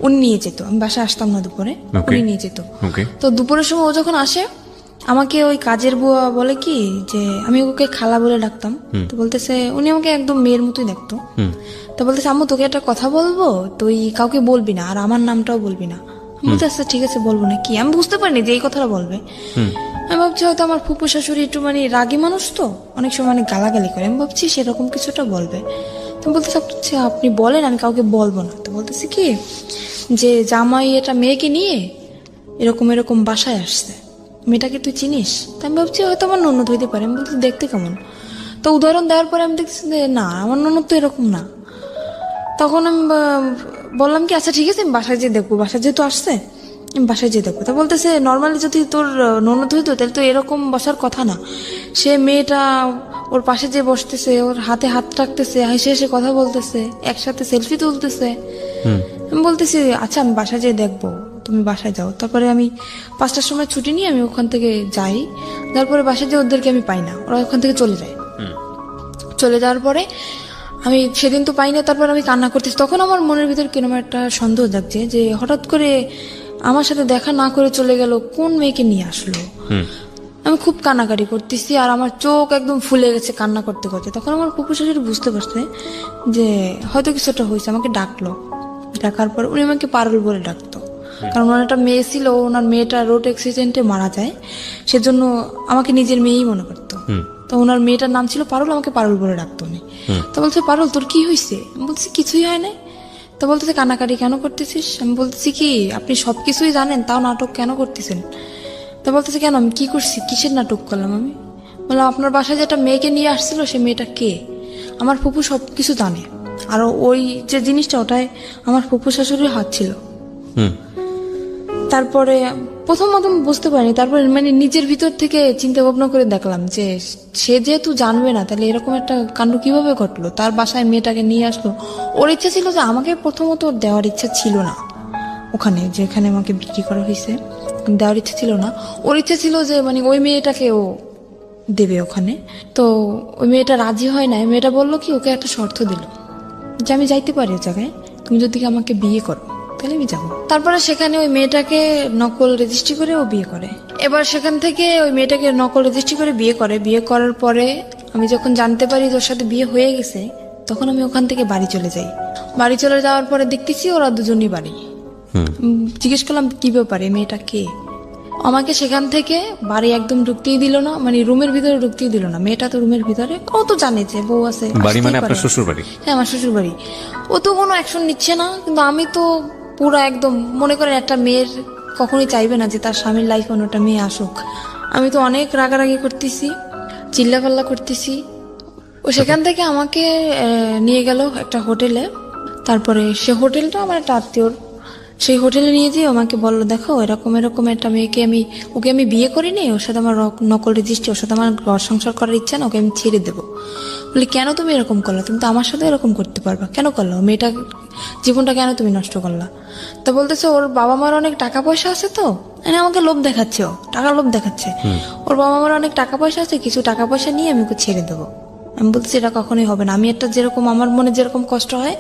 উনি নিয়ে যেত, আমি বাসায় আসতাম না দুপুরে, উনি নিয়ে যেত। তো দুপুরের সময় ও যখন আসে আমাকে ওই কাজের বুয়া বলে কি যে, আমি ওকে খালা বলে ডাকতাম, তো বলতেছে, উনি আমাকে একদম মেয়ের মতোই দেখতো, তো বলতেছে আম্মু তোকে একটা কথা বলবো, তুই কাউকে বলবি না আর আমার নামটাও বলবি না। আমি বলতে আচ্ছা ঠিক আছে বলবো না। কি আমি বুঝতে পারিনি যে এই কথাটা বলবে। আমি ভাবছি হয়তো আমার ফুপু শাশুড়ি একটু মানে রাগী মানুষ, তো অনেক সময় মানে গালাগালি করে, আমি ভাবছি সেরকম কিছুটা বলবে। তো বলতেছে আচ্ছা আপনি বলেন, আমি কাউকে বলবো না। তো বলতেছে কি যে জামাই এটা মেয়েকে নিয়ে এরকম এরকম বাসায় আসছে, মেয়েটাকে তুই চিনিস? তো আমি ভাবছি হয়তো আমার ননদ হইতে পারে। আমি বলছি দেখতে কেমন? তো উদাহরণ দেওয়ার পরে আমি দেখছি যে না, আমার ননদ তো এরকম না। তখন আমি বললাম কি আচ্ছা ঠিক আছে আমি বাসায় যেয়ে দেখবো, বাসায় যেহেতু আসছে আমি বাসায় যেয়ে দেখবো। তা বলতেছে নর্মালি যদি তোর ননদ হইতো তাহলে তো এরকম বসার কথা না। সে মেয়েটা ওর পাশে যে বসতেছে, ওর হাতে হাত রাখতেছে, হেসে হেসে কথা বলতেছে, একসাথে সেলফি তুলতেছে। আমি বলতেছি আচ্ছা আমি বাসায় যেয়ে দেখবো, তুমি বাসায় যাও। তারপরে আমি 5টার সময় ছুটি নিয়ে আমি ওখান থেকে যাই। তারপরে বাসায় যেয়ে ওদেরকে আমি পাই না, ওরা ওখান থেকে চলে যায়। চলে যাওয়ার পরে আমি সেদিন তো পাই না। তারপর আমি কান্না করতেছি, তখন আমার মনের ভিতর কিরকম একটা সন্দেহ জাগছে যে হঠাৎ করে আমার সাথে দেখা না করে চলে গেল, কোন মেয়েকে নিয়ে আসলো। আমি খুব কান্নাকাটি করতেছি আর আমার চোখ একদম ফুলে গেছে কান্না করতে করতে। তখন আমার ফুপু শাশুড়ি বুঝতে পারছে যে হয়তো কিছুটা হয়েছে, আমাকে ডাকলো। ডাকার পর উনি আমাকে পারুল বলে ডাকতো, কারণ ওনার একটা মেয়ে ছিল, ওনার মেয়েটা রোড অ্যাক্সিডেন্টে মারা যায়, সেজন্য আমাকে নিজের মেয়েই মনে করতো। তো ওনার মেয়েটার নাম ছিল পারুল, আমাকে পারুল বলে ডাকতো উনি। তো বলছে পারুল তোর কি হয়েছে? আমি বলছি কিছুই হয় নাই। তো বলতেছে কান্নাকাটি কেন করতেছিস? আমি বলতেছি কি আপনি সবকিছুই জানেন তাও নাটক কেন করতেছেন? তো বলতেছে কেন, আমি কি করছি, কিসের নাটক করলাম? আমি বললাম আপনার বাসায় যেটা মেয়েকে নিয়ে আসছিল সে মেয়েটা কে? আমার ফুপু সবকিছু জানে, আর ওই যে জিনিসটা ওটাই আমার ফুপু শাশুড়ির হাত ছিল। তারপরে প্রথম বুঝতে পারিনি, তারপরে মানে নিজের ভিতর থেকে চিন্তা ভাবনা করে দেখলাম যে সে যেহেতু জানবে না তাহলে এরকম একটা কাণ্ড কিভাবে ঘটলো। তার বাসায় মেয়েটাকে নিয়ে আসলো, ওর ইচ্ছা ছিল যে আমাকে প্রথমত দেওয়ার ইচ্ছা ছিল না, ওখানে যেখানে আমাকে বিক্রি করা হয়েছে দেওয়ার ইচ্ছা ছিল না। ওর ইচ্ছা ছিল যে মানে ওই মেয়েটাকে ও দেবে ওখানে। তো ওই মেয়েটা রাজি হয় না। মেয়েটা বললো কি ওকে একটা শর্ত দিল যে আমি যাইতে পারি ওই জায়গায়, তুমি যদি আমাকে বিয়ে করো তাহলে আমি যাবো। তারপরে সেখানে ওই মেয়েটাকে নকল রেজিস্ট্রি করে ও বিয়ে করে। এবার সেখান থেকে ওই মেয়েটাকে নকল রেজিস্ট্রি করে বিয়ে করে। বিয়ে করার পরে আমি যখন জানতে পারি ওর সাথে বিয়ে হয়ে গেছে, তখন আমি ওখান থেকে বাড়ি চলে যাই। বাড়ি চলে যাওয়ার পরে দেখতেছি ওরা দুজনই বাড়ি। জিজ্ঞেস করলাম কি ব্যাপারে, মেয়েটা কে? আমাকে সেখান থেকে বাড়ি একদম ঢুকতেই দিল না, মানে রুমের ভিতরে ঢুকতেই দিল না। মেয়েটা তো রুমের ভিতরে, ও তো জানে যে বউ আছে। বাড়ি মানে আপনার শ্বশুর বাড়ি? হ্যাঁ আমার শ্বশুর বাড়ি। ও তো কোনো অ্যাকশন নিচ্ছে না, কিন্তু আমি তো পুরো একদম মনে করেন একটা মেয়ের কখনোই চাইবে না যে তার স্বামীর লাইফে অন্যটা মেয়ে আসুক। আমি তো অনেক রাগারাগি করতেছি, চিল্লাপাল্লা করতেছি। ও সেখান থেকে আমাকে নিয়ে গেল একটা হোটেলে। তারপরে সে হোটেলটা আমার একটা আত্মীয়র, সেই হোটেলে নিয়ে যেয়ে আমাকে বললো দেখো এরকম এরকম একটা মেয়েকে ওকে আমি বিয়ে করিনি, ওর সাথে আমার নকল রেজিস্ট্রি, ওর সাথে আমার ঘর সংসার করার ইচ্ছা না, ওকে আমি ছেড়ে দেবো। বলি কেন তুমি এরকম করলা? তুমি তো আমার সাথে এরকম করতে পারবা, কেন করলো? মেয়েটা জীবনটা কেন তুমি নষ্ট করলা? তা বলতেছে ওর বাবা মার অনেক টাকা পয়সা আছে, তো মানে আমাকে লোভ দেখাচ্ছে, ও টাকা লোভ দেখাচ্ছে। ওর বাবা মার অনেক টাকা পয়সা আছে, কিছু টাকা পয়সা নিয়ে আমি ওকে ছেড়ে দেবো। আমি বলতেছি এটা কখনোই হবে না। আমি একটা যেরকম আমার মনে যেরকম কষ্ট হয়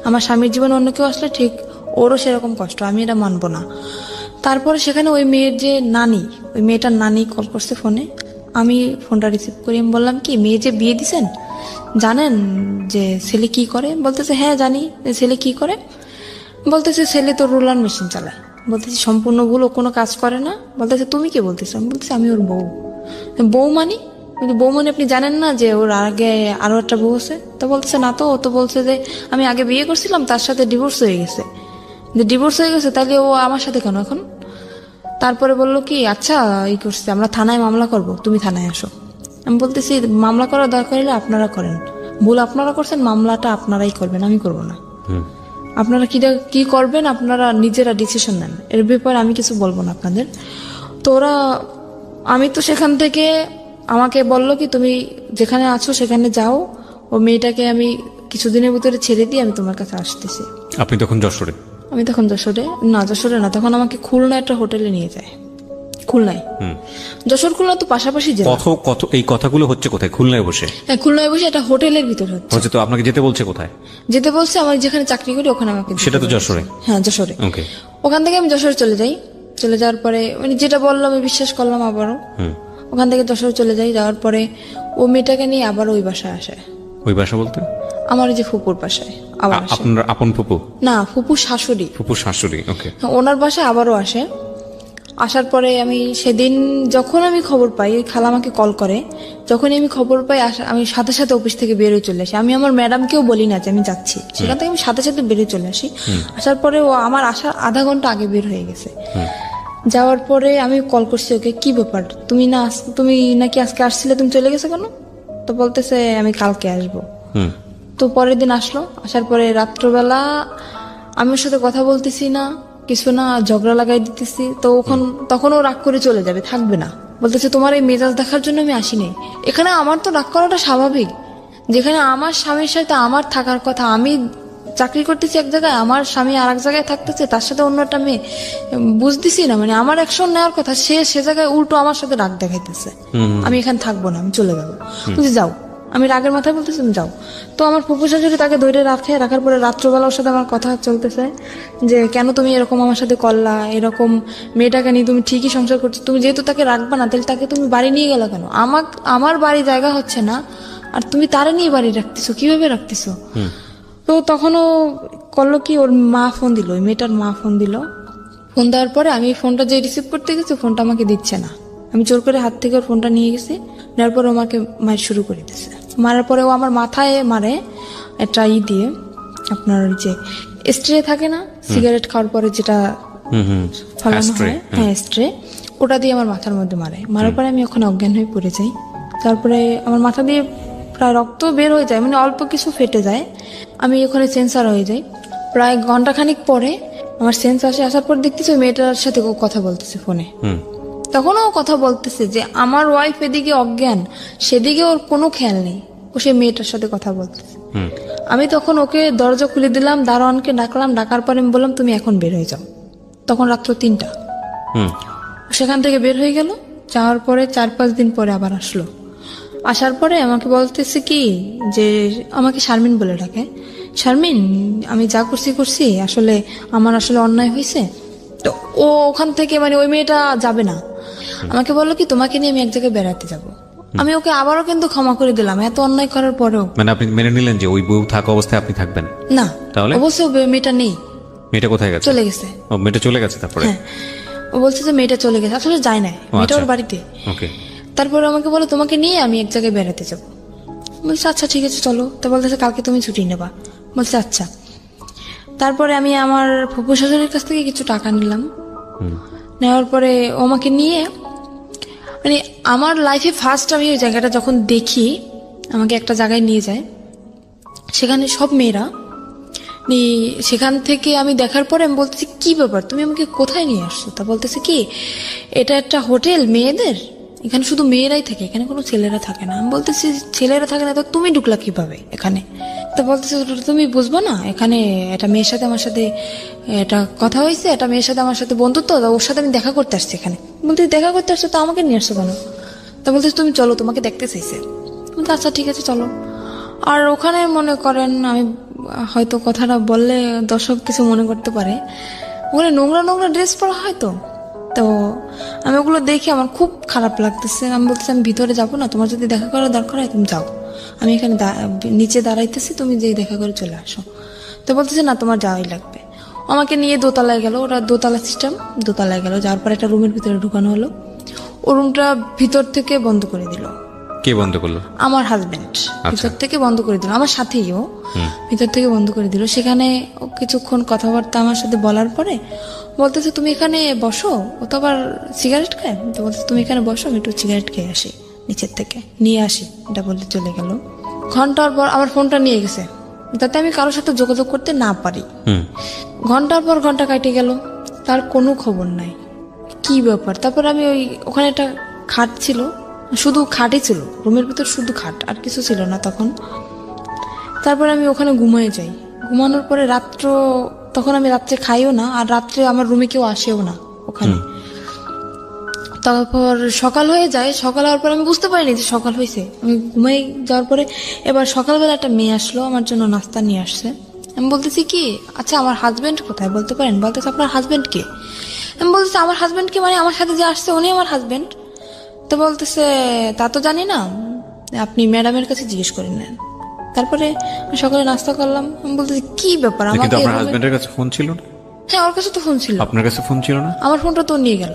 আমার স্বামীর জীবনে অন্য কেউ আসলে ঠিক ওরও সেরকম কষ্ট, আমি এটা মানবো না। তারপরে সেখানে ওই মেয়ের যে নানি, ওই মেয়েটার নানি কল করছে ফোনে। আমি ফোনটা রিসিভ করি। আমি বললাম কি মেয়ে যে বিয়ে দিছেন জানেন যে ছেলে কি করে? বলতেছে হ্যাঁ জানি। ছেলে কি করে? বলতেছে ছেলে তো রোলার মেশিন চালায়। বলতেছি সম্পূর্ণ ভুল, ও কোনো কাজ করে না। বলতেছে তুমি কি বলতেছো? আমি বলতেছি আমি ওর বউ। বউ মানি? কিন্তু বউ মানে আপনি জানেন না যে ওর আগে আরো একটা বউ আছে? তো বলতেছে না তো, ও তো বলছে যে আমি আগে বিয়ে করছিলাম, তার সাথে ডিভোর্স হয়ে গেছে। ডিভোর্স হয়ে গেছে তাহলে ও আমার সাথে কেন এখন? তারপরে বললো কি আচ্ছা এই করছে, আমরা থানায় মামলা করব, তুমি থানায় আসো। আমি বলতেছি মামলা করার দরকার হলে আপনারা করেন, ভুল আপনারা করছেন, মামলাটা আপনারাই করবেন, আমি করব না। আপনারা কি করবেন আপনারা নিজেরা ডিসিশন নেন, এর ব্যাপারে আমি কিছু বলবো না আপনাদের। তো ওরা, আমি তো সেখান থেকে আমাকে বললো কি তুমি যেখানে আছো সেখানে যাও, ও মেয়েটাকে আমি কিছুদিনের ভিতরে ছেড়ে দিয়ে আমি তোমার কাছে আসতেছি। আপনি তখন যশোরে? আমি তখন যশোরে না, তখন আমাকে খুলনা একটা হোটেলে নিয়ে যায়। খুলনায়, যশোর খুলনা তো পাশাপাশি জেলা। এই কথাগুলো হচ্ছে কোথায়? খুলনায় বসে? হ্যাঁ, খুলনায় বসে একটা হোটেলের ভিতর হচ্ছে। তো আপনাকে যেতে বলছে কোথায়? যেতে বলছে আমার যেখানে চাকরি করি ওখানে আমাকে যেতে সেটা তো বলছে। যশোরে? হ্যাঁ, যশোরে। ওকে। ওখান থেকে আমি যশোরে চলে যাই। চলে যাওয়ার পরে মানে যেটা বললাম আমি বিশ্বাস করলাম আবারও। ওখান থেকে যশোরে চলে যাই, যাওয়ার পরে ও মেয়েটাকে নিয়ে আবার ওই বাসায় আসে। ওই বাসা বলতে? আমার ওই যে ফুপুর বাসায় আবার আসে। আপনার আপন ফুপু? না, ফুপুর শাশুড়ি। ফুপুর শাশুড়ি, ওকে। ওনার বাসায় আবারও আসে। আসার পরে আমি সেদিন যখন আমি খবর পাই, ওই খালা আমাকে কল করে, যখনই আমি খবর পাই আমি সাথে সাথে অফিস থেকে বেরোয় চলে আসি। আমি আমার ম্যাডামকেও বলি না যে আমি যাচ্ছি, সেখান থেকে আমি সাথে সাথে বেরোয় চলে আসি। আসার পরে ও আমার আসার আধা ঘন্টা আগে বের হয়ে গেছে। যাওয়ার পরে আমি কল করছি ওকে, কি ব্যাপার, তুমি নাকি আজকে আসছিলে, তুমি চলে গেছো কেন? তো বলতেছে আমি কালকে আসবো। তো পরের দিন আসলো। আসার পরে রাত্রবেলা আমি ওর সাথে কথা বলতেছি না, কিছু না, ঝগড়া লাগাই দিতেছি। তো তখন ও রাগ করে চলে যাবে, থাকবে না। বলতেছে তোমার এই মেজাজ দেখার জন্য আমি আসিনি। এখানে আমার তো রাগ করাটা স্বাভাবিক, যেখানে আমার স্বামীর সাথে আমার থাকার কথা। আমি চাকরি করতেছি এক জায়গায়, আমার স্বামী আর এক জায়গায় থাকতেছে, তার সাথে অন্য একটা মেয়ে। বুঝতেছি না, মানে আমার অ্যাকশন নেওয়ার কথা, সে জায়গায় উল্টো আমার সাথে রাগ দেখাইতেছে। আমি এখানে থাকবো না, আমি চলে যাবো। বলছি যাও। আমি রাগের মাথায় বলতেছি যাও। তো আমার ফুফু শাশুড়ি তাকে ধরে রাখার পরে রাত্রবেলা ওর সাথে আমার কথা চলতেছে যে কেন তুমি এরকম আমার সাথে করলা, এরকম মেয়েটাকে নিয়ে তুমি ঠিকই সংসার করছো, তুমি যেহেতু তাকে রাখবা না তাহলে তাকে তুমি বাড়ি নিয়ে গেলা কেন? আমার বাড়ি জায়গা হচ্ছে না, আর তুমি তারা নিয়ে বাড়ি রাখতেছো, কিভাবে রাখতেছো? তো তখনও করলো কি, ওর মা ফোন দিল, ওই মেয়েটার মা ফোন দিল। ফোন দেওয়ার পরে আমি ফোনটা যে রিসিভ করতে গেছি, ফোনটা আমাকে দিচ্ছে না। আমি জোর করে হাত থেকে ওর ফোনটা নিয়ে গেছি, নেওয়ার পরে আমাকে মার শুরু করে দিয়েছে। মারার পরে ও আমার মাথায় মারে একটা দিয়ে, আপনার ওই যে স্ট্রে থাকে না, সিগারেট খাওয়ার পরে যেটা ফালানো হয়, হ্যাঁ স্ট্রে, ওটা দিয়ে আমার মাথার মধ্যে মারে। মারার পরে আমি ওখানে অজ্ঞান হয়ে পড়ে যাই। তারপরে আমার মাথা দিয়ে প্রায় রক্ত বের হয়ে যায়, মানে অল্প কিছু ফেটে যায়। আমি ওখানে সেন্সার হয়ে যাই। প্রায় ঘন্টাখানিক পরে আমার সেন্স আসার পর দেখতেছি ওই মেয়েটার সাথে ও কথা বলতেছে ফোনে। তখনও ও কথা বলতেছে যে আমার ওয়াইফ এদিকে অজ্ঞান, সেদিকে ওর কোনো খেয়াল নেই, ও সে মেয়েটার সাথে কথা বলতেছে। আমি তখন ওকে দরজা খুলে দিলাম, দারোয়ানকে ডাকলাম, ডাকার পরে আমি বললাম তুমি এখন বের হয়ে যাও। তখন রাত্র 3টা। সেখান থেকে বের হয়ে গেল। যাওয়ার পরে 4-5 দিন পরে আবার আসলো। আসার পরে আমাকে বলতেছে কি যে, আমাকে শারমিন বলে ডাকে, শারমিন আমি যা করছি আসলে আমার আসলে অন্যায় হয়েছে। তো ও ওখান থেকে মানে ওই মেয়েটা যাবে না, আমাকে বললো কি তোমাকে নিয়ে আমি এক জায়গায় বেড়াতে যাব। আমি ওকে আবারও কিন্তু ক্ষমা করে দিলাম, এত অন্যায় করার পরেও। মানে আপনি মেনে নিলেন যে ওই বউ থাকা অবস্থায় আপনি থাকবেন না? তাহলে অবশ্য মেয়েটা নেই। মেয়েটা কোথায় গেছে? চলে গেছে। ও মেয়েটা চলে গেছে। তারপরে হ্যাঁ, ও বলছে যে মেয়েটা চলে গেছে, আসলে যায় না, মেয়েটা ওর বাড়িতে। ওকে। তারপরে আমাকে বলো তোমাকে নিয়ে আমি এক জায়গায় বেড়াতে যাব। বলছে আচ্ছা ঠিক আছে চলো। তো বলতেছে কালকে তুমি ছুটি নেবা। বলছে আচ্ছা। তারপরে আমি আমার ফুফু শাশুড়ির কাছ থেকে কিছু টাকা নিলাম। নেওয়ার পরে ও আমাকে নিয়ে, মানে আমার লাইফে ফার্স্ট আমি ওই জায়গাটা যখন দেখি, আমাকে একটা জায়গায় নিয়ে যায়, সেখানে সব মেয়েরা। সেখান থেকে আমি দেখার পরে আমি বলতেছি কি ব্যাপার, তুমি আমাকে কোথায় নিয়ে আসছো? তা বলতেছে কি এটা একটা হোটেল মেয়েদের, এখানে শুধু মেয়েরাই থাকে, এখানে কোনো ছেলেরা থাকে না। আমি বলতেছি ছেলেরা থাকে না তো তুমি ঢুকলা কিভাবে এখানে? তা বলতেছে তুমি বুঝবো না, এখানে একটা মেয়ের সাথে আমার সাথে এটা কথা হয়েছে, একটা মেয়ের সাথে আমার সাথে বন্ধুত্ব, ওর সাথে আমি দেখা করতে আসছি এখানে। বলতে দেখা করতে আসছো তো আমাকে নিয়ে আসছো কেন? তা বলতেছে তুমি চলো, তোমাকে দেখতে চাইছে। বলতে আচ্ছা ঠিক আছে চলো। আর ওখানে মনে করেন, আমি হয়তো কথাটা বললে দর্শক কিছু মনে করতে পারে, ওখানে নোংরা নোংরা ড্রেস পরা হয়। তো আমি ওগুলো দেখে আমার খুব খারাপ লাগতেছে। আমি বলতেছি আমি ভিতরে যাবো না, তোমার যদি দেখা করার দরকার হয় তুমি যাও, আমি এখানে নিচে দাঁড়াইতেছি, তুমি যেই দেখা করে চলে আসো। তো বলতেছে না তোমার যাওয়াই লাগবে। আমাকে নিয়ে দোতলায় গেল, ওরা দোতলা সিস্টেম, দোতলায় গেল। যাওয়ার পর একটা রুমের ভিতরে ঢুকানো হলো। ও রুমটা ভিতর থেকে বন্ধ করে দিল। কে বন্ধ করলো? আমার হাজবেন্ড ভিতর থেকে বন্ধ করে দিল, আমার সাথেই ও ভিতর থেকে বন্ধ করে দিল। সেখানে কিছুক্ষণ কথাবার্তা আমার সাথে বলার পরে বলতেছে তুমি এখানে বসো, ও তো আবার সিগারেট খায়। তো বলতেছে তুমি এখানে বসো, আমি একটু সিগারেট খেয়ে আসি, নিচের থেকে নিয়ে আসি, এটা বলতে চলে গেল। ঘন্টার পর আমার ফোনটা নিয়ে গেছে, যাতে আমি কারোর সাথে যোগাযোগ করতে না পারি। ঘন্টার পর ঘন্টা কাটে গেল, তার কোনো খবর নাই, কি ব্যাপার। তারপর আমি ওখানে একটা খাট ছিল, শুধু খাটই ছিল রুমের ভিতর, শুধু খাট, আর কিছু ছিল না তখন। তারপর আমি ওখানে ঘুমিয়ে যাই। ঘুমানোর পরে রাত্র তখন আমি রাত্রে খাইও না, আর রাত্রে আমার রুমে কেউ আসেও না ওখানে। তারপর সকাল হয়ে যায়, সকাল হওয়ার পর আমি বুঝতে পারিনি যে সকাল হয়েছে। আমি ঘুমাই যাওয়ার পরে এবার সকালবেলা একটা মেয়ে আসলো, আমার জন্য নাস্তা নিয়ে আসছে। আমি বলতেছি কি, আচ্ছা আমার হাজবেন্ড কোথায় বলতে পারেন? বলতেছে আপনার হাজবেন্ড কে? আমি বলতেছি আমার হাজবেন্ড কে মানে আমার সাথে যে আসছে উনি আমার হাজবেন্ড। তো বলতেছে তা তো জানি না, আপনি ম্যাডামের কাছে জিজ্ঞেস করে নেন। তারপরে আমি সকালে নাস্তা করলাম। আমি বলতেছি কি ব্যাপার কিন্তু আমাকে আপনার হাজবেন্ডের কাছে ফোন ছিল না? হ্যাঁ ওর কাছে তো ফোন ছিল। আপনার কাছে ফোন ছিল না? আমার ফোনটা তো নিয়ে গেল।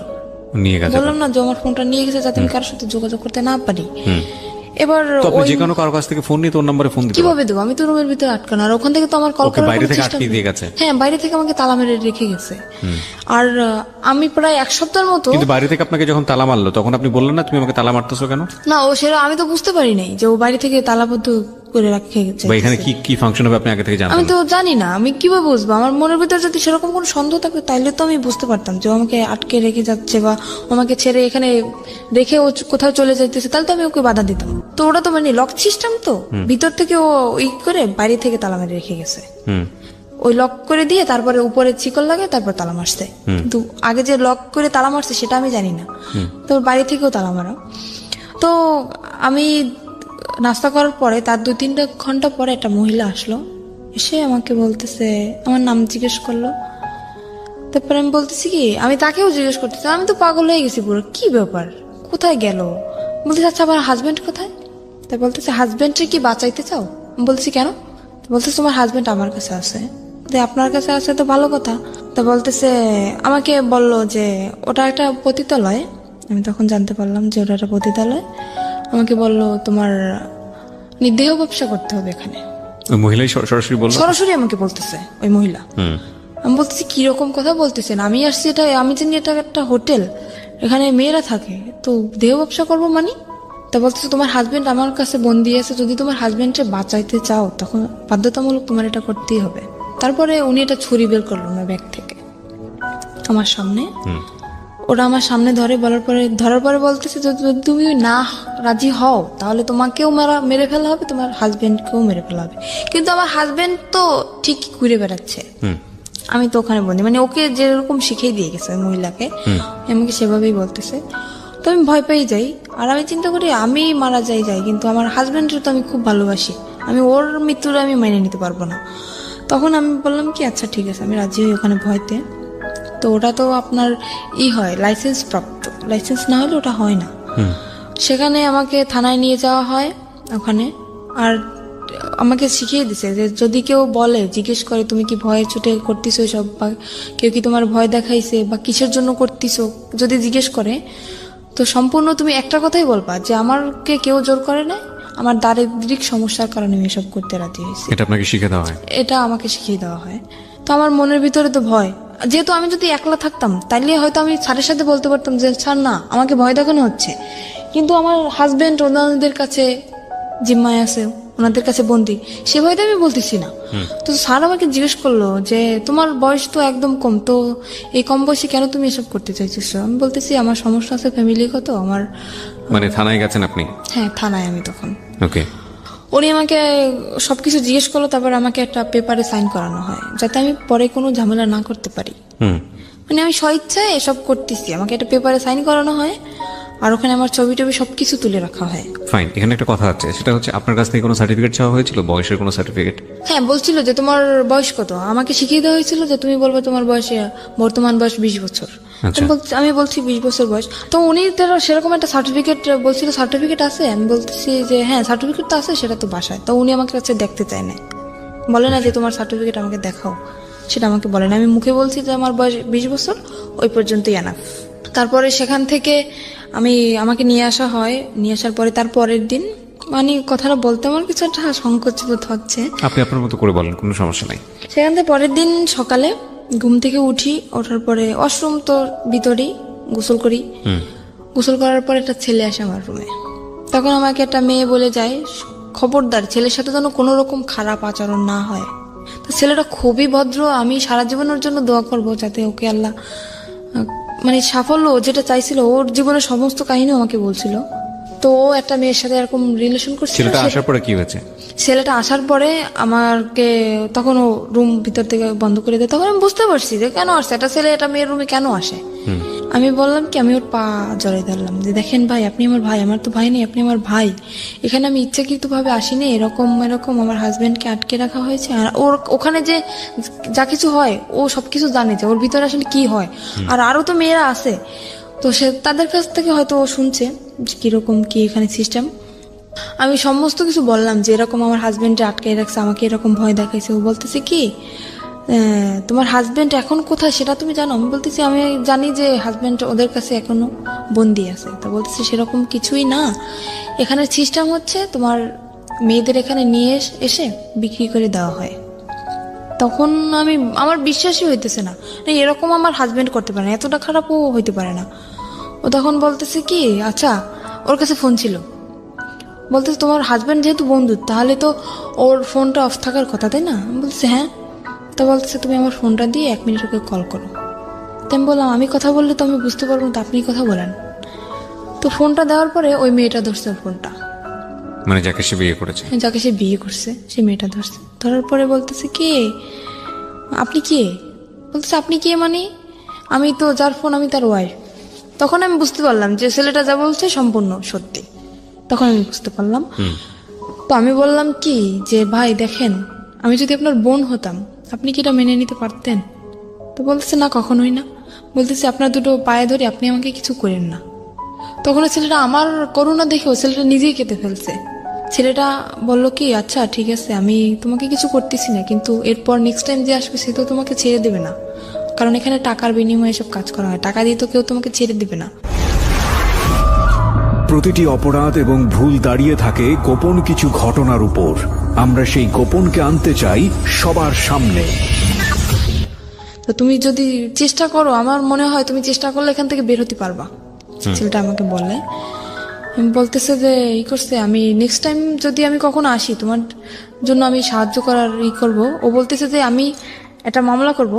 নিয়ে গেছে? বললাম না যে আমার ফোনটা নিয়ে গেছে যাতে আমি কারোর সাথে যোগাযোগ করতে না পারি। এবার তো আপনি ওই যে কোনো কারোর কাছ থেকে ফোন নিয়ে তোর নম্বরে ফোন দিতে কিভাবে দেবো? আমি তো রুমের ভিতরে আটকানো, আর ওখান থেকে তো আমার কল ওকে করার বাইরে কোনো থেকে চেষ্টা আটকে নেই। দিয়ে গেছে? হ্যাঁ বাইরে থেকে আমাকে তালা মেরে রেখে গেছে। আর আমি প্রায় এক সপ্তাহের মতো কিন্তু বাইরে থেকে আপনাকে যখন তালা মারলো তখন আপনি বললেন না তুমি আমাকে তালা মারতেছো কেন? না, ও সেটা আমি তো বুঝতে পারি নাই যে ও বাইরে থেকে তালাবদ্ধ করে রেখে গেছে। বা এখানে কি কি ফাংশন হবে আপনি আগে থেকে জানতেন? আমি তো জানি না, আমি কিভাবে বুঝবো? আমার মনের ভিতরে যদি সেরকম কোনো সন্দেহ থাকতো তাইলে তো আমি বুঝতে পারতাম যে ও আমাকে আটকে রেখে যাচ্ছে বা ও আমাকে ছেড়ে এখানে রেখে ও কোথাও চলে যাইতেছে, তাহলে তো আমি ওকে বাধা দিতাম। তো ওটা তো মানে লক সিস্টেম, তো ভিতর থেকে ও করে বাইরে থেকে তালা মেরে রেখে গেছে। ওই লক করে দিয়ে তারপরে উপরে চিকল লাগে তারপর তালা মারছে। কিন্তু আগে যে লক করে তালা মারছে সেটা আমি জানি না, তো বাড়ি থেকেও তালা মারা। তো আমি নাস্তা করার পরে তার 2-3 ঘন্টা পরে একটা মহিলা আসলো, এসে আমাকে বলতেছে, আমার নাম জিজ্ঞেস করলো। তারপরে আমি বলতেছি কি, আমি তাকেও জিজ্ঞেস করতেছি, আমি তো পাগল হয়ে গেছি পুরো, কি ব্যাপার কোথায় গেল? বলতেছে আচ্ছা আমার হাজবেন্ড কোথায়? তা বলতেছে হাজবেন্ডকে কি বাঁচাইতে চাও? আমি বলতেছি কেন? তো বলতেছে তোমার হাজবেন্ড আমার কাছে আছে। আপনার কাছে আছে তো ভালো কথা। তা বলতেছে আমাকে বললো যে ওটা একটা পতিতালয়। আমি তখন জানতে পারলাম যে ওটা একটা পতিতালয়। আমাকে বললো তোমার দেহ ব্যবসা করতে হবে এখানে। ওই মহিলাই সরাসরি বললো? সরাসরি আমাকে বলতেছে ওই মহিলা। আমি বলতেছি কিরকম কথা বলতেছেন? আমি আসছি এটা, আমি জানি এটা একটা হোটেল, এখানে মেয়েরা থাকে, তো দেহ ব্যবসা করবো মানে? তা বলতেছে তোমার হাজবেন্ড আমার কাছে বন্দি আছে, যদি তোমার হাজবেন্ডকে বাঁচাইতে চাও তখন বাধ্যতামূলক তোমার এটা করতেই হবে। তারপরে উনি এটা ছুরি বের করলো না ব্যাগ থেকে আমার সামনে। ওরা আমার সামনে ধরার পরে বলতেছে যদি তুমি না রাজি হও তাহলে তোমাকেও মেরে ফেলা হবে, তোমার হাজবেন্ডকেও মেরে ফেলা হবে। কিন্তু আমার হাজবেন্ড তো ঠিক ঘুরে বেড়াচ্ছে, আমি তো ওখানে বন্দি। মানে ওকে যেরকম শিখিয়ে দিয়ে গেছে ওই মহিলাকে, আমাকে সেভাবেই বলতেছে। তো আমি ভয় পেয়ে যাই, আর আমি চিন্তা করি আমি মারা যাই কিন্তু আমার হাজবেন্ডের তো আমি খুব ভালোবাসি, আমি ওর মৃত্যুটা আমি মেনে নিতে পারবো না। তখন আমি বললাম কি আচ্ছা ঠিক আছে, আমি রাজি হই ওখানে ভয়তে। তো ওটা তো আপনার হয় লাইসেন্স প্রাপ্ত, লাইসেন্স না হলে ওটা হয় না। সেখানে আমাকে থানায় নিয়ে যাওয়া হয় ওখানে, আর আমাকে শিখিয়ে দিছে যে যদি কেউ বলে, জিজ্ঞেস করে তুমি কি ভয়ে ছুটে করতেছো সব, বা কেউ কি তোমার ভয় দেখাইছে বা কিসের জন্য করতেছো, যদি জিজ্ঞেস করে তো সম্পূর্ণ তুমি একটা কথাই বলবা যে আমাকে কেউ জোর করে না, আমার দারিদ্রিক সমস্যার কারণে আমি এসব করতে রাজি হয়েছি। এটা আপনাকে শিখে দেওয়া হয়? এটা আমাকে শিখিয়ে দেওয়া হয়। তো আমার মনের ভিতরে তো ভয়, যেহেতু আমি যদি একলা থাকতাম তাইলে হয়তো আমি স্যারের সাথে বলতে পারতাম যে স্যার না আমাকে ভয় দেখানো হচ্ছে, কিন্তু আমার হাজবেন্ড ওনাদের কাছে জিম্মায় আছে, ওনাদের কাছে বন্দি, সে ভয়তে আমি বলতেছি না। তো স্যার আমাকে জিজ্ঞেস করলো যে তোমার বয়স তো একদম কম, তো এই কম বয়সে কেন তুমি এসব করতে চাইছো? আমি বলতেছি আমার সমস্যা আছে ফ্যামিলিগত। আমার মানে থানায় গেছেন আপনি? হ্যাঁ থানায় আমি তখন। ওকে। উনি আমাকে সবকিছু জিজ্ঞেস করলো, তারপর আমাকে একটা পেপারে সাইন করানো হয় যাতে আমি পরে কোনো ঝামেলা না করতে পারি। মানে আমি স্বইচ্ছায় এসব করতেছি, আমাকে একটা পেপারে সাইন করানো হয়, আর ওখানে আমার ছবি টবি সবকিছু তুলে রাখা হয়। ফাইন, এখানে একটা কথা আছে, সেটা হচ্ছে আপনার কাছ থেকে কোনো সার্টিফিকেট চাওয়া হয়েছিল, বয়সের কোনো সার্টিফিকেট? হ্যাঁ বলছিল যে তোমার বয়স কত, আমাকে শিখিয়ে দেওয়া হয়েছিল যে তুমি বলবে তোমার বয়স, বর্তমান বয়স 20 বছর। আমি বলছি 20 বছর বয়স। তো উনি সেরকম একটা সার্টিফিকেট বলছিল, সার্টিফিকেট আছে? আমি বলতেছি যে হ্যাঁ সার্টিফিকেট তো আছে, সেটা তো বাসায়। তো উনি আমাকে কাছে দেখতে চায় না, বলে না যে তোমার সার্টিফিকেট আমাকে দেখাও, সেটা আমাকে বলে না। আমি মুখে বলছি যে আমার বয়স 20 বছর, ওই পর্যন্তই এনাফ। তারপরে সেখান থেকে আমাকে নিয়ে আসা হয়। নিয়ে আসার পরে তার পরের দিন, মানে কথাটা বলতে আমার কিছু একটা সংকোচ বোধ হচ্ছে। আপনি আপনার মতো করে বলেন, কোনো সমস্যা নাই। সেখান থেকে পরের দিন সকালে ঘুম থেকে ওঠার পরে ওয়াশরুম তো ভিতরেই, গোসল করি। গোসল করার পর একটা ছেলে আসে আমার রুমে। তখন আমাকে একটা মেয়ে বলে যায় খবরদার ছেলের সাথে যেন কোনো রকম খারাপ আচরণ না হয়। তো ছেলেটা খুবই ভদ্র, আমি সারা জীবনের জন্য দোয়া করব যাতে ওকে আল্লাহ মানে সাফল্য যেটা চাইছিল, ওর জীবনের সমস্ত কাহিনী আমাকে বলছিল। তো ও একটা মেয়ের সাথে এরকম রিলেশন করছিল। ছেলেটা আসার পরে কি হয়েছে? ছেলেটা আসার পরে আমাকে তখন ও রুম ভিতর থেকে বন্ধ করে দেয়। তখন আমি বুঝতে পারছি যে কেন আসছে, একটা ছেলে একটা মেয়ের রুমে কেন আসে। আমি বললাম কি, আমি ওর পা জড়িয়ে ধরলাম যে দেখেন ভাই, আপনি আমার ভাই, আমার তো ভাই নেই, আপনি আমার ভাই। এখানে আমি ইচ্ছাকৃত ভাবে আসিনি, এরকম এরকম আমার হাজবেন্ডকে আটকে রাখা হয়েছে। আর ওর ওখানে যে যা কিছু হয় ও সবকিছু জানে যে ওর ভিতরে আসলে কি হয়। আর আরো তো মেয়েরা আছে, তো সে তাদের কাছ থেকে হয়তো ও শুনছে যে কিরকম কি এখানে সিস্টেম। আমি সমস্ত কিছু বললাম যে এরকম আমার হাজবেন্ডে আটকে রাখছে, আমাকে এরকম ভয় দেখাইছে। ও বলতেছে কি, তোমার হাজবেন্ড এখন কোথায় সেটা তুমি জানো? আমি বলতেছি আমি জানি যে হাজবেন্ড ওদের কাছে এখনো বন্দি আছে। তো বলতেছে সেরকম কিছুই না, এখানে সিস্টেম হচ্ছে তোমার মেয়েদের এখানে নিয়ে এসে বিক্রি করে দেওয়া হয়। তখন আমার বিশ্বাসই হইতেছে না, এরকম আমার হাজবেন্ড করতে পারে না, এতটা খারাপও হইতে পারে না। ও তখন বলতেছে কি, আচ্ছা ওর কাছে ফোন ছিল, বলতেছে তোমার হাজবেন্ড যেহেতু বন্ধু তাহলে তো ওর ফোনটা অফ থাকার কথা, তাই না? আমি বলছি হ্যাঁ। তো বলতেছে তুমি আমার ফোনটা দিয়ে 1 মিনিট ওকে কল করো। তো আমি বললাম আমি কথা বললে তো আমি বুঝতে পারবো না, তো আপনি কথা বলেন। তো ফোনটা দেওয়ার পরে ওই মেয়েটা ধরছে ওর ফোনটা, মানে যাকে সে বিয়ে করেছে? যাকে সে বিয়ে করছে সে মেয়েটা ধরছে। ধরার পরে বলতেছে কে, আপনি কে? বলতেছে আপনি কে মানে? আমি তো যার ফোন আমি তার ওয়াইফ। তখন আমি বুঝতে পারলাম যে ছেলেটা যা বলছে সম্পূর্ণ সত্যি। তখন আমি বুঝতে পারলাম। তো আমি বললাম কি যে ভাই দেখেন, আমি যদি আপনার বোন হতাম আপনি কি এটা মেনে নিতে পারতেন? তো বলতেছে না, কখনোই না। বলতেছে আপনার দুটো পায়ে ধরে আপনি আমাকে কিছু করেন না। তখন ওই ছেলেটা আমার করুণা দেখে ও ছেলেটা নিজেই কেটে ফেলছে। ছেলেটা বলল কি, আচ্ছা ঠিক আছে আমি তোমাকে কিছু করতেছি না, কিন্তু এরপর নেক্সট টাইম যে আসবে সে তো তোমাকে ছেড়ে দেবে না, কারণ এখানে টাকার বিনিময়ে সব কাজ করা হয়, টাকা দিয়ে তো কেউ তোমাকে ছেড়ে দেবে না। প্রতিটি অপরাধ এবং ভুল দাঁড়িয়ে থাকে গোপন কিছু ঘটনার উপর। আমরা সেই গোপনকে আনতে চাই সবার সামনে। তো তুমি যদি চেষ্টা করো, আমার মনে হয় তুমি চেষ্টা করলে এখান থেকে বের হতে পারবা, ছেলেটা আমাকে বলে। বলতেছে যে করছে, আমি নেক্সট টাইম যদি আমি কখনো আসি তোমার জন্য আমি সাহায্য করার করবো। ও বলতেছে যে আমি একটা মামলা করব,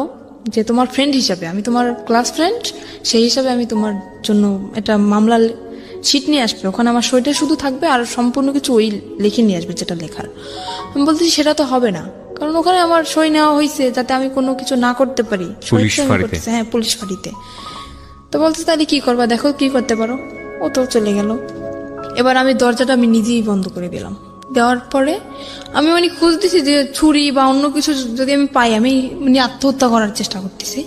যে তোমার ফ্রেন্ড হিসাবে, আমি তোমার ক্লাস ফ্রেন্ড সেই হিসাবে আমি তোমার জন্য একটা মামলা শিট নিয়ে আসবে, ওখানে আমার সইটা শুধু থাকবে আর সম্পূর্ণ কিছু ওই লিখে নিয়ে আসবে যেটা লেখার। আমি বলতেছি সেটা তো হবে না, কারণ ওখানে আমার সই নেওয়া হয়েছে যাতে আমি কোনো কিছু না করতে পারি। হ্যাঁ, পুলিশ ফাঁড়িতে। তো বলতেছে তাহলে কি করবা, দেখো কি করতে পারো। ও তো চলে গেল। এবার আমি দরজাটা আমি নিজেই বন্ধ করে দিলাম। দেওয়ার পরে আমি খুঁজতেছি যে ছুরি বা অন্য কিছু যদি আমি পাই, আমি আত্মহত্যা করার চেষ্টা করতেছি।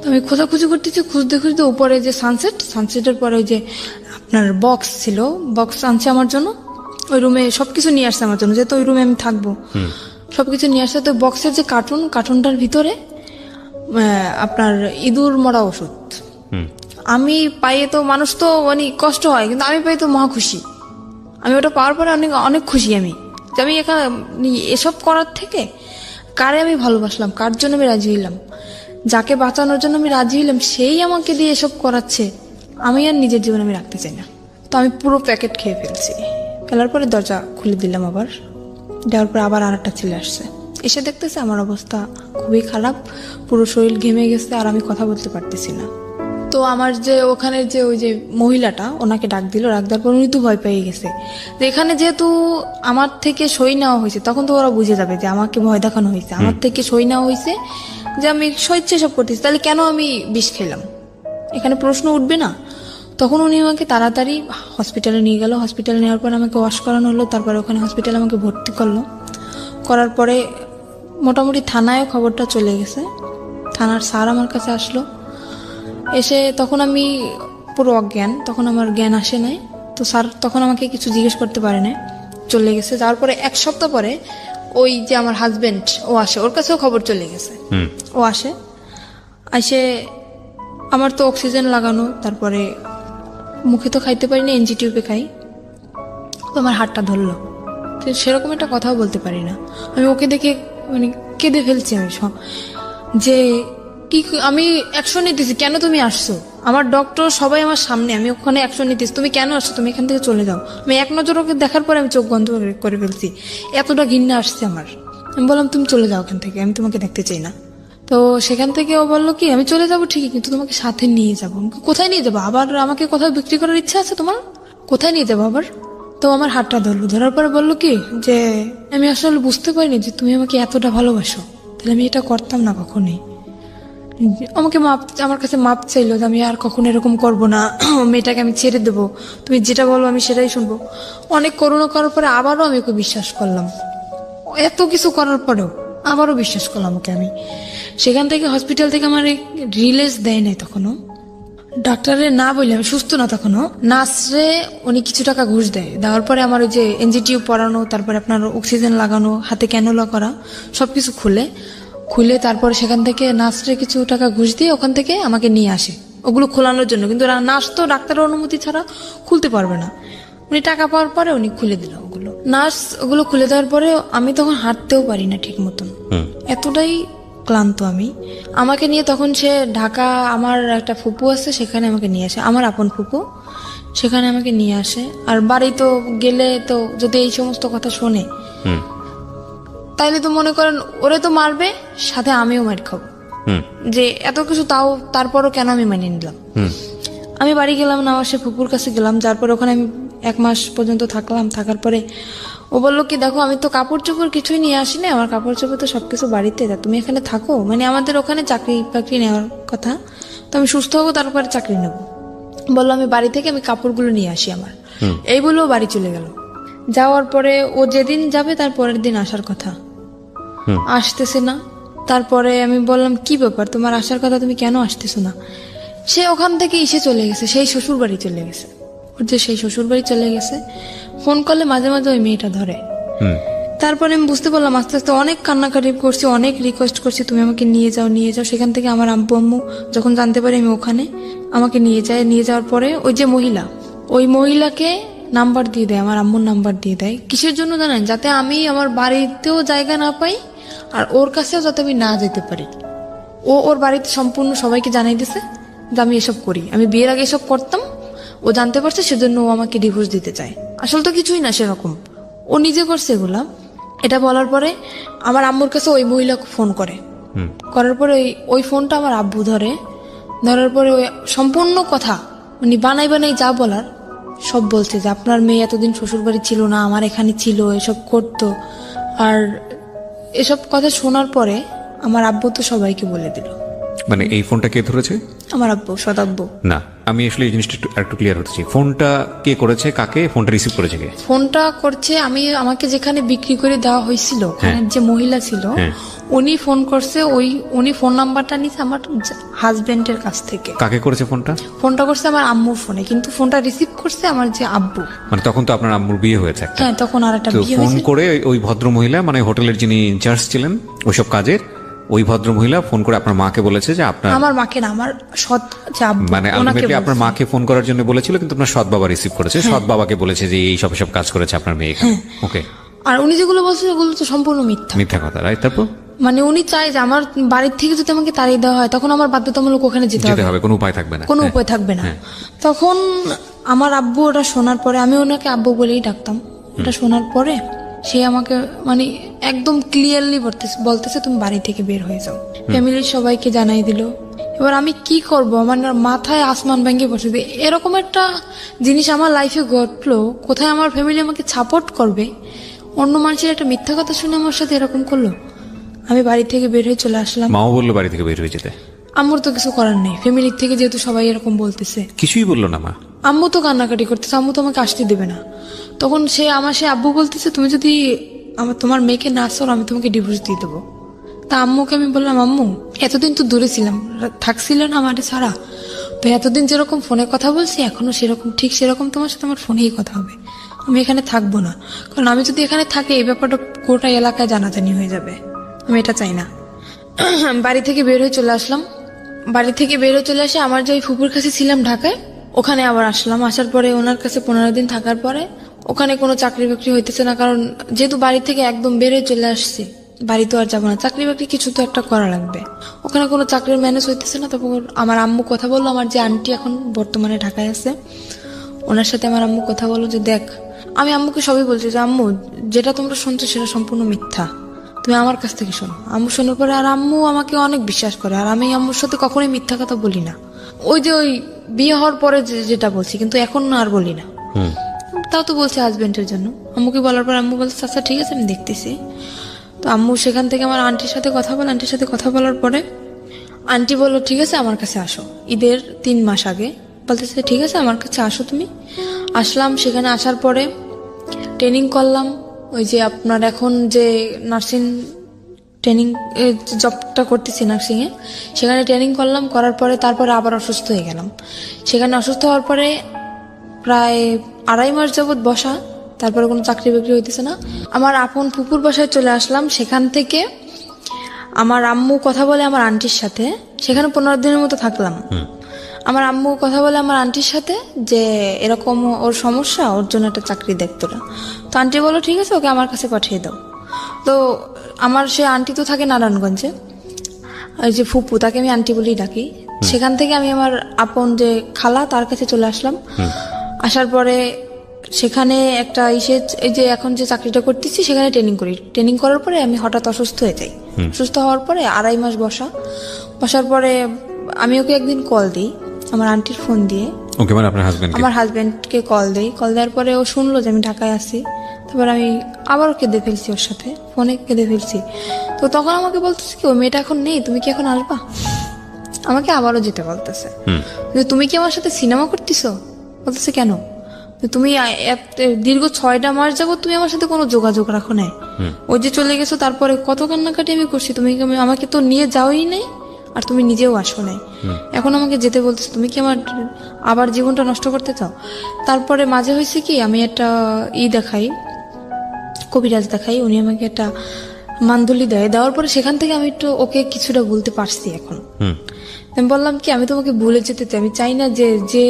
তো আমি খোঁজাখুঁজি করতেছি, খুঁজতে খুঁজতে উপরে যে সানসেটের পরে ওই যে আপনার বক্স ছিল, বক্স আনছে আমার জন্য, ওই রুমে সবকিছু নিয়ে আসছে আমার জন্য, যেহেতু ওই রুমে আমি থাকবো, সবকিছু নিয়ে আসছে। তো বক্সের যে কার্টুনটার ভিতরে আপনার ইঁদুর মরা ওষুধ। আমি পাইয়ে তো মানুষ তো কষ্ট হয়, কিন্তু আমি পাই তো মহা খুশি। আমি ওটা পাওয়ার পরে অনেক অনেক খুশি আমি, যে আমি এখানে এসব করার থেকে কারে আমি ভালোবাসলাম, কার জন্য আমি রাজি হইলাম, যাকে বাঁচানোর জন্য আমি রাজি হইলাম সেই আমাকে দিয়ে এসব করাচ্ছে, আমি আর নিজের জীবন আমি রাখতে চাই না। তো আমি পুরো প্যাকেট খেয়ে ফেলছি। ফেলার পরে দরজা খুলে দিলাম, আবার দেওয়ার পরে আবার আর একটা ছেলে আসছে, এসে দেখতেছে আমার অবস্থা খুবই খারাপ, পুরো শরীর ঘেমে গেছে আর আমি কথা বলতে পারতেছি না। তো আমার যে ওখানে যে ওই যে মহিলাটা ওনাকে ডাক দেওয়ার পর উনি তো ভয় পেয়ে গেছে যে এখানে যেহেতু আমার থেকে সই নেওয়া হয়েছে, তখন তো ওরা বুঝে যাবে যে আমাকে ভয় দেখানো হয়েছে, আমার থেকে সই নেওয়া হয়েছে, যে আমি স্বেচ্ছায় সব করতেছি, তাহলে কেন আমি বিষ খেলাম, এখানে প্রশ্ন উঠবে না। তখন উনি আমাকে তাড়াতাড়ি হসপিটালে নিয়ে গেল। হসপিটালে নেওয়ার পর আমাকে ওয়াশ করানো হলো, তারপরে ওখানে হসপিটালে আমাকে ভর্তি করলো। করার পরে মোটামুটি থানায় খবরটা চলে গেছে, থানার স্যার আমার কাছে আসলো, এসে তখন আমি পুরো অজ্ঞান, তখন আমার জ্ঞান আসে নাই। তো স্যার তখন আমাকে কিছু জিজ্ঞেস করতে পারে না, চলে গেছে। যাওয়ার পরে 1 সপ্তাহ পরে ওই যে আমার হাজবেন্ড ও আসে, ওর কাছেও খবর চলে গেছে। ও আসে আমার তো অক্সিজেন লাগানো, তারপরে মুখে তো খাইতে পারি না, এনজি টিউবে খাই। তো আমার হাতটা ধরলো, তো সেরকম একটা কথাও বলতে পারি না। আমি ওকে দেখে কেঁদে ফেলছি আমি সব, যে কি আমি অ্যাকশন নিতেছি, কেন তুমি আসছো, আমার ডক্টর সবাই আমার সামনে, আমি ওখানে অ্যাকশন নিতেছি, তুমি কেন আসছো, তুমি এখান থেকে চলে যাও। আমি এক নজর ওকে দেখার পরে আমি চোখ বন্ধ করে ফেলছি, এতটা ঘৃণা আসছে আমার। আমি বললাম তুমি চলে যাও এখান থেকে, আমি তোমাকে দেখতে চাই না। তো সেখান থেকে ও বললো কি আমি চলে যাবো ঠিকই, কিন্তু তোমাকে সাথে নিয়ে যাবো। কোথায় নিয়ে যাবো আবার, আমাকে কোথাও বিক্রি করার ইচ্ছা আছে তোমার, কোথায় নিয়ে যাবো আবার? তো আমার হাতটা ধরলো, ধরার পরে বললো কি যে আমি আসলে বুঝতে পারিনি যে তুমি আমাকে এতটা ভালোবাসো, তাহলে আমি এটা করতাম না কখনোই। আমাকে আমার কাছে মাপ চাইলো যে আমি আর কখনো এরকম করবো না, মেয়েটাকে আমি ছেড়ে দেবো, তুমি যেটা বলো আমি সেটাই শুনবো। অনেক করুণা করার পরে আবারও আমি ওকে বিশ্বাস করলাম, এত কিছু করার পরেও আবারও বিশ্বাস করলাম ওকে আমি। সেখান থেকে হসপিটাল থেকে আমার রিলিজ দেয় নাই তখনও, ডাক্তারের না বললে আমি সুস্থ না তখনও, নার্সরে উনি কিছু টাকা ঘুষ দেয়, দেওয়ার পরে আমার ওই যে এনজিটিউ পরানো, তারপরে আপনার অক্সিজেন লাগানো, হাতে ক্যানোলা করা, সবকিছু খুলে তারপরে সেখান থেকে নার্সরে কিছু টাকা ঘুষ দিয়ে ওখান থেকে আমাকে নিয়ে আসে ওগুলো খোলানোর জন্য। কিন্তু নার্স তো ডাক্তারের অনুমতি ছাড়া খুলতে পারবে না, উনি টাকা পাওয়ার পরে উনি খুলে দিল ওগুলো। নার্স ওগুলো খুলে দেওয়ার পরে আমি তখন হাঁটতেও পারি না ঠিক মতন, এতটাই ক্লান্ত আমি। আমাকে নিয়ে তখন সে ঢাকা, আমার একটা ফুপু আছে সেখানে আমাকে নিয়ে আসে, আমার আপন ফুপু, সেখানে আমাকে নিয়ে আসে। আর বাড়ি তো গেলে তো যদি এই সমস্ত কথা শোনে তাইলে তো মনে করেন ওরে তো মারবে, সাথে আমিও মার খাবো, যে এত কিছু তাও তারপরও কেন আমি মানিয়ে নিলাম। আমি বাড়ি গেলাম না, আমার সে ফুপুর কাছে গেলাম, যার পরে ওখানে আমি 1 মাস পর্যন্ত থাকলাম। থাকার পরে ও বললো কি দেখো আমি তো কাপড় চোপড় কিছুই নিয়ে আসিনি, আমার কাপড় চোপড় তো সবকিছু বাড়িতে, তুমি এখানে থাকো, মানে আমাদের ওখানে চাকরি বাকরি নেওয়ার কথা, তো আমি সুস্থ হবো তারপরে চাকরি নেবো। বললো আমি বাড়ি থেকে আমি কাপড়গুলো নিয়ে আসি আমার, এই বলেও বাড়ি চলে গেল। যাওয়ার পরে ও যেদিন যাবে তার পরের দিন আসার কথা, আসতেছে না। তারপরে আমি বললাম কি ব্যাপার তোমার আসার কথা, তুমি কেন আসতেছো না? সে ওখান থেকে এসে চলে গেছে, সেই শ্বশুর বাড়ি চলে গেছে, ওর যে সেই শ্বশুর বাড়ি চলে গেছে। ফোন করলে মাঝে মাঝে ওই মেয়েটা ধরে। তারপরে আমি বুঝতে পারলাম আস্তে আস্তে, অনেক কান্নাকাটি করছি, অনেক রিকোয়েস্ট করছি তুমি আমাকে নিয়ে যাও নিয়ে যাও। সেখান থেকে আমার আব্বু আম্মু যখন জানতে পারি আমি ওখানে, আমাকে নিয়ে যায়। নিয়ে যাওয়ার পরে ওই যে মহিলা, ওই মহিলাকে নাম্বার দিয়ে দেয়, আমার আম্মুর নাম্বার দিয়ে দেয়। কিসের জন্য জানেন? যাতে আমি আমার বাড়িতেও জায়গা না পাই আর ওর কাছেও যাতে আমি না যেতে পারি। ওর বাড়িতে সম্পূর্ণ সবাইকে জানাই দিছে যে আমি এসব করি, আমি বিয়ের আগে এসব করতাম, ও জানতে পারছে সেজন্য ও আমাকে ডিভোর্স দিতে চায়। আসলে তো কিছুই না সেরকম, ও নিজে করছে এগুলা। এটা বলার পরে আমার আম্মুর কাছে ওই মহিলা ফোন করে, করার পরে ওই ফোনটা আমার আব্বু ধরার পরে ওই সম্পূর্ণ কথা উনি বানাই যা বলার সব বলছে, যে আপনার মেয়ে এতদিন শ্বশুর বাড়ি ছিল না, আমার এখানে ছিল, এসব করতো। আর এসব কথা শোনার পরে আমার আব্বু তো সবাইকে বলে দিল। মানে এই ফোনটা কে ধরেছে? আমার আব্বু, সদাব্বু। না, আমি আসলে এই জিনিসটা একটু ক্লিয়ার হতে চাই। ফোনটা কে করেছে, কাকে ফোনটা রিসিভ করেছে কে? ফোনটা করছে আমাকে যেখানে বিক্রি করে দেওয়া হয়েছিল, যে মহিলা ছিল উনি ফোন করছে। উনি ফোন নাম্বারটা নিছে আমার হাজবেন্ডের কাছ থেকে। কাকে করেছে ফোনটা? ফোনটা করছে আমার আম্মুর ফোনে, কিন্তু ফোনটা রিসিভ করছে আমার যে আব্বু। মানে তখন তো আপনার আম্মুর বিয়ে হয়েছে একটা। হ্যাঁ, তখন আর একটা বিয়ে ফোন হয়েছে। করে ওই ভদ্র মহিলা, মানে হোটেলের যিনি ইনচার্জ ছিলেন ওইসব কাজের, ওই ভদ্র মহিলা ফোন করে আপনার মাকে বলেছে যে আপনার, আমার মাকে না, আমার সৎ যে আব্বু, মানে আলটিমেটলি আপনার মাকে ফোন করার জন্য বলেছিল, কিন্তু আপনার সৎ বাবা রিসিভ করেছে। সৎ বাবাকে বলেছে যে এই সব কাজ করেছে আপনার মেয়ে এখানে। ওকে। আর উনি যেগুলো বলছে ওগুলো তো সম্পূর্ণ মিথ্যা কথা, রাইট? তারপর মানে উনি চায় যে আমার বাড়ির থেকে যদি আমাকে তাড়িয়ে দেওয়া হয় তখন আমার বাধ্যতামূলক ওখানে যেতে হবে, কোনো উপায় থাকবে না, কোনো উপায় থাকবে না। তখন আমার আব্বু ওটা শোনার পরে, আমি ওনাকে আব্বু বলেই ডাকতাম, ওটা শোনার পরে সে আমাকে মানে একদম ক্লিয়ারলি বলতেছে তুমি বাড়ি থেকে বের হয়ে যাও। ফ্যামিলির সবাইকে জানাই দিল। এবার আমি কি করব, আমার মাথায় আসমান ভেঙে পড়ছে। এরকম একটা জিনিস আমার লাইফে ঘটলো, কোথায় আমার ফ্যামিলি আমাকে সাপোর্ট করবে, অন্য মানুষের একটা মিথ্যা কথা শুনে আমার সাথে এরকম করলো। আমি বাড়ি থেকে বের হয়ে চলে আসলাম। মাও বললো বাড়ি থেকে বের হয়ে যেতে? আম্মুর তো কিছু করার নেই, ফ্যামিলির থেকে যেহেতু সবাই এরকম বলতেছে। কিছুই বললো না মা? আম্মু তো কান্নাকাটি করতেছে, আম্মু তো আমাকে আসতে দেবে না। তখন সে আব্বু বলতেছে তুমি যদি তোমার মেয়েকে না আসো আমি তোমাকে ডিভোর্স দিয়ে দেবো। তা আম্মুকে আমি বললাম আম্মু এতদিন তো দূরে ছিলাম, থাকছিল না আমার ছাড়া, তো এতদিন যেরকম ফোনে কথা বলছি এখনো সেরকম ঠিক সেরকম তোমার সাথে আমার ফোনেই কথা হবে, আমি এখানে থাকবো না। কারণ আমি যদি এখানে থাকি এই ব্যাপারটা গোটা এলাকায় জানাজানি হয়ে যাবে, আমি এটা চাই না। বাড়ি থেকে বের হয়ে চলে আসলাম। বাড়ি থেকে বের হয়ে চলে আসে আমার যে ফুপুর কাছে ছিলাম ঢাকায়, ওখানে আবার আসলাম। আসার পরে ওনার কাছে 15 দিন থাকার পরে ওখানে কোনো চাকরি বাকরি হইতেছে না, কারণ যেহেতু বাড়ি থেকে একদম বের হয়ে চলে আসছি, বাড়ি তো আর যাবো না, চাকরি বাকরি কিছু তো একটা করা লাগবে। ওখানে কোনো চাকরির ম্যানেজ হইতেছে না। তারপর আমার আম্মু কথা বললো, আমার যে আন্টি এখন বর্তমানে ঢাকায় আছে ওনার সাথে আমার আম্মু কথা বললো যে দেখ, আমি আম্মুকে সবই বলছি যে আম্মু যেটা তোমরা শুনছো সেটা সম্পূর্ণ মিথ্যা, তুমি আমার কাছ থেকে শোনো। আম্মু শোনার পরে আর আম্মু আমাকে অনেক বিশ্বাস করে, আর আমি আম্মুর সাথে কখনোই মিথ্যা কথা বলি না। ওই বিয়ে হওয়ার পরে যেটা বলছি, কিন্তু এখন আর বলি না। তাও তো বলছে হাজবেন্ডের জন্য। আম্মুকে বলার পর আম্মু বলছে আচ্ছা ঠিক আছে আমি দেখতেছি। তো আম্মু সেখান থেকে আমার আন্টির সাথে কথা বলে, আন্টির সাথে কথা বলার পরে আন্টি বললো ঠিক আছে আমার কাছে আসো। ঈদের 3 মাস আগে বলতেছে ঠিক আছে আমার কাছে আসো তুমি। আসলাম, সেখানে আসার পরে ট্রেনিং করলাম। ওই যে আপনার এখন যে নার্সিং ট্রেনিং জবটা করতেছি নার্সিংয়ে, সেখানে ট্রেনিং করলাম, করার পরে তারপরে আবার অসুস্থ হয়ে গেলাম। সেখানে অসুস্থ হওয়ার পরে প্রায় 2.5 মাস যাবৎ বসা, তারপরে কোনো চাকরি বাকরি হইতেছে না। আমার আপন ফুপুর বাসায় চলে আসলাম। সেখান থেকে আমার আম্মু কথা বলে আমার আন্টির সাথে, সেখানে 15 দিনের মতো থাকলাম। আমার আম্মু কথা বলে আমার আন্টির সাথে যে এরকম ওর সমস্যা, ওর জন্য একটা চাকরি দেখতো না। তো আন্টি বললো ঠিক আছে ওকে আমার কাছে পাঠিয়ে দাও। তো আমার সে আন্টি তো থাকে নারায়ণগঞ্জে, ওই যে ফুপু তাকে আমি আন্টি বলেই ডাকি। সেখান থেকে আমি আমার আপন যে খালা তার কাছে চলে আসলাম। আসার পরে সেখানে একটা এই যে এখন যে চাকরিটা করতেছি সেখানে ট্রেনিং করি। ট্রেনিং করার পরে আমি হঠাৎ অসুস্থ হয়ে যাই। অসুস্থ হওয়ার পরে 2.5 মাস বসার পরে আমি ওকে একদিন কল দিই আমার আন্টির ফোন দিয়ে। ওকে, মানে আপনার হাজবেন্ড? আমার হাজবেন্ডকে কল দেওয়ার পরে ও শুনলো যে আমি ঢাকায় আছি। তারপর আমি আবারও কেঁদে ফেলছি, ওর সাথে ফোনে কেঁদে ফেলছি। তো তখন আমাকে বলতেছে কি ওই মেয়েটা এখন নেই, তুমি কি এখন আসবা? আমাকে আবারও যেতে বলতেছে যে তুমি কি আমার সাথে সিনেমা করতেছো? বলতেছে কেন? তুমি দীর্ঘ 6টা মাস যাবো তুমি আমার সাথে কোনো যোগাযোগ রাখো নাই। ওই যে চলে গেছো তারপরে কত কান্নাকাটি আমি করছি, তুমি আমাকে তো নিয়ে যাওই নাই, আর তুমি নিজেও আসো নাই, এখন আমাকে যেতে বলতেছো। তুমি কি আমার আবার জীবনটা নষ্ট করতে চাও? তারপরে মাঝে হয়েছে কি আমি একটা দেখাই, কবিরাজ দেখাই, উনি আমাকে একটা মান্ডলি দেওয়ার পরে সেখান থেকে আমি একটু ওকে কিছুটা বলতে পারছি। এখন আমি বললাম কি আমি তোমাকে ভুলে যেতে চাই, আমি চাই না যে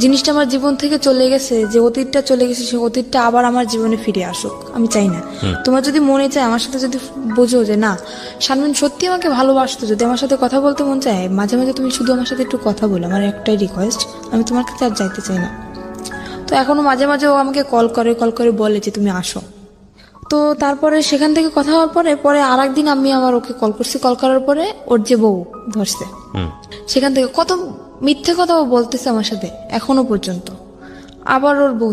জিনিসটা আমার জীবন থেকে চলে গেছে, যে অতীতটা চলে গেছে সে অতীতটা আবার আমার জীবনে ফিরে আসুক, আমি চাই না। তোমার যদি মনে চায় আমার সাথে যদি বোঝো যে না শারমিন সত্যি আমাকে ভালোবাসতো, যদি আমার সাথে কথা বলতে মন চায় মাঝে মাঝে তুমি শুধু আমার সাথে একটু কথা বলো, আমার একটাই রিকোয়েস্ট, আমি তোমার কাছে আর যাইতে চাই না। তো এখনো মাঝে মাঝে ও আমাকে কল করে বলে যে তুমি আসো। তো তারপরে সেখান থেকে কথা হওয়ার পরে আর একদিন আমি আবার ওকে কল করছি। কল করার পরে ওর যে বউ ধরছে, সেখান থেকে কত মিথ্যে কথা ও বলতেছে আমার সাথে এখনো পর্যন্ত। আবার ওর বউ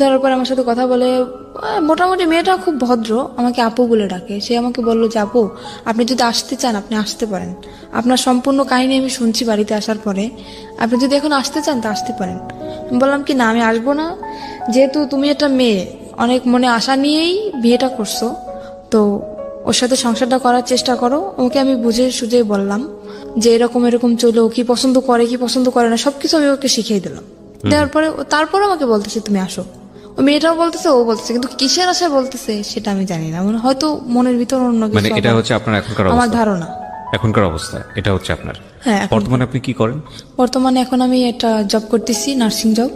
ধরার পর আমার সাথে কথা বলে। মোটামুটি মেয়েটা খুব ভদ্র, আমাকে আপু বলে ডাকে। সে আমাকে বললো যে আপু আপনি যদি আসতে চান আপনি আসতে পারেন, আপনার সম্পূর্ণ কাহিনী আমি শুনছি বাড়িতে আসার পরে, আপনি যদি এখন আসতে চান তা আসতে পারেন। আমি বললাম কি না আমি আসবো না, যেহেতু তুমি একটা মেয়ে অনেক মনে আশা নিয়েই বিয়েটা করছো, তো ওর সাথে সংসারটা করার চেষ্টা করো। ওকে আমি বুঝে সুঝে বললাম যে এরকম চলো, কি পছন্দ করে না সবকিছু আমি ওকে শিখিয়ে দিলাম। দেওয়ার পরে তারপরে আমাকে বলতেছে তুমি আসো। ওই মেয়েটাও বলতেছে ও বলতেছে, কিন্তু কিসের আশায় বলতেছে সেটা আমি জানি না, মানে হয়তো মনের ভিতর অন্য কিছু। মানে এটা হচ্ছে আপনার এখনকার আমার অবস্থা? ধারণা এখনকার অবস্থা এটা হচ্ছে আপনার? হ্যাঁ। বর্তমানে আপনি কি করেন? বর্তমানে এখন আমি একটা জব করতেছি, নার্সিং জব।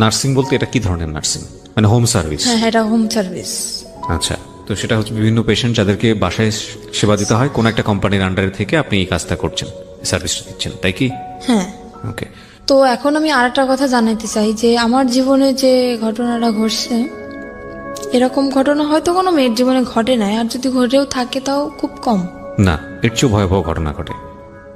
নার্সিং বলতে এটা কি ধরনের নার্সিং? মানে হোম সার্ভিস? হ্যাঁ, এটা হোম সার্ভিস। আচ্ছা, তো সেটা হচ্ছে বিভিন্ন পেশেন্ট যাদেরকে বাসায় সেবা দিতে হয়, কোন একটা কোম্পানির আন্ডারে থেকে আপনি এই কাজটা করছেন, সার্ভিসটা দিচ্ছেন, তাই কি? হ্যাঁ। ওকে। তো এখন আমি আরেকটা কথা জানাইতে চাই যে আমার জীবনে যে ঘটনাটা ঘটছে, এরকম ঘটনা হয়তো কোনো মেয়ের জীবনে ঘটে নাই, আর যদি ঘটেও থাকে তাও খুব কম। না, এর চেয়েও ভয়াবহ ঘটনা ঘটে।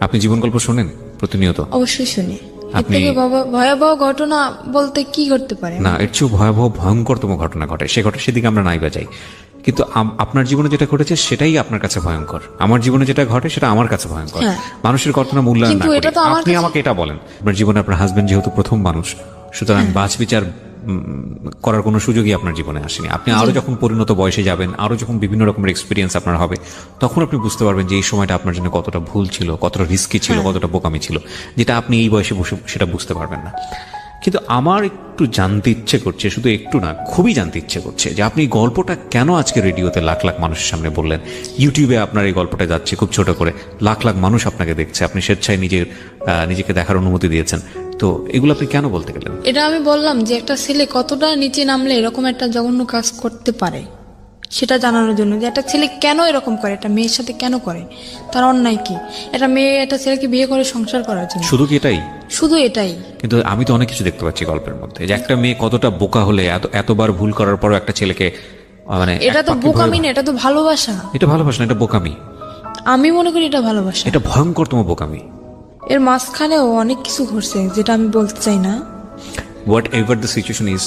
আপনি জীবন গল্প শোনেন প্রতিনিয়ত? অবশ্যই শুনি। এর থেকে ভয়াবহ ঘটনা বলতে কি ঘটতে পারে? না, এর চেয়েও ভয়াবহ ভয়ঙ্করতম ঘটনা ঘটে, সেদিকে আমরা নাই বাজাই। কিন্তু আপনার জীবনে যেটা ঘটেছে সেটাই আপনার কাছে ভয়ঙ্কর, আমার জীবনে যেটা ঘটে সেটা আমার কাছে ভয়ঙ্কর। মানুষের ঘটনা মূল্যায়ন না করে আপনি আমাকে এটা বলেন, আপনার জীবনে আপনার হাজবেন্ড যেহেতু প্রথম মানুষ, সুতরাং বাছ বিচার করার কোনো সুযোগই আপনার জীবনে আসেনি। আপনি আরো যখন পরিণত বয়সে যাবেন, আরো যখন বিভিন্ন রকমের এক্সপিরিয়েন্স আপনার হবে, তখন আপনি বুঝতে পারবেন যে এই সময়টা আপনার জন্য কতটা ভুল ছিল, কতটা রিস্কি ছিল, কতটা বোকামি ছিল, যেটা আপনি এই বয়সে বসে সেটা বুঝতে পারবেন না। কিন্তু আমার একটু জানতে ইচ্ছে করছে, শুধু একটু না, খুবই জানতে ইচ্ছে করছে যে আপনি গল্পটা কেন আজকে রেডিওতে লাখ লাখ মানুষের সামনে বললেন, ইউটিউবে আপনার এই গল্পটা যাচ্ছে খুব ছোট করে, লাখ লাখ মানুষ আপনাকে দেখছে, আপনি স্বেচ্ছায় নিজেকে দেখার অনুমতি দিয়েছেন, তো এগুলো আপনি কেন বলতে গেলেন? এটা আমি বললাম যে একটা ছেলে কতটা নিচে নামলে এরকম একটা জঘন্য কাজ করতে পারে সেটা জানানোর জন্য, যে একটা ছেলে কেন এরকম করে, একটা মেয়ের সাথে কেন করে, তার অন্যায় কি? একটা মেয়ে একটা ছেলেকে বিয়ে করে সংসার করার জন্য, শুধু কি এটাই? শুধু এটাই? কিন্তু আমি তো অনেক কিছু দেখতে পাচ্ছি গল্পের মধ্যে, যে একটা মেয়ে কতটা বোকা হলে এতবার ভুল করার পরও একটা ছেলেকে, মানে এটা তো বোকামি না, এটা তো ভালোবাসা। এটা ভালোবাসা না, এটা বোকামি। আমি মনে করি এটা ভালোবাসা, এটা ভয়ঙ্করতম বোকামি। এর মাঝখানেও অনেক কিছু ঘটছে যেটা আমি বলতে চাই না। What ever the situation is,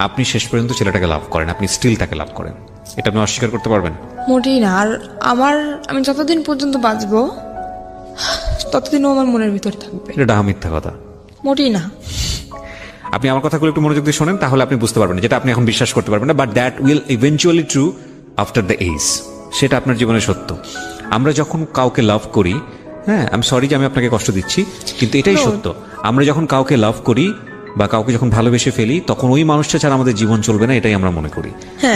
আপনি শেষ পর্যন্ত ছেলেটাকে লাভ করেন, আপনি স্টিল তাকে লাভ করেন। এটা আপনি অস্বীকার করতে পারবেন? মোটেই না। আর আমি যতদিন পর্যন্ত বাঁচবো ততদিনও আমার মনের ভিতরে থাকবে। এটা ডাহা মিথ্যা কথা। মোটেই না। আপনি আমার কথাগুলো একটু মনোযোগ দিয়ে শোনেন, তাহলে আপনি বুঝতে পারবেন যেটা আপনি এখন বিশ্বাস করতে পারবেন না, but that will eventually true after the age. সেটা আপনার জীবনে সত্য। আমরা যখন কাউকে লাভ করি, হ্যাঁ, আমি সরি যে আমি আপনাকে কষ্ট দিচ্ছি, কিন্তু এটাই সত্য। আমরা যখন কাউকে লাভ করি বা কাউকে যখন ভালোবেসে ফেলি, তখন ওই মানুষটা ছাড়া আমাদের জীবন চলবে না, এটাই আমরা মনে করি।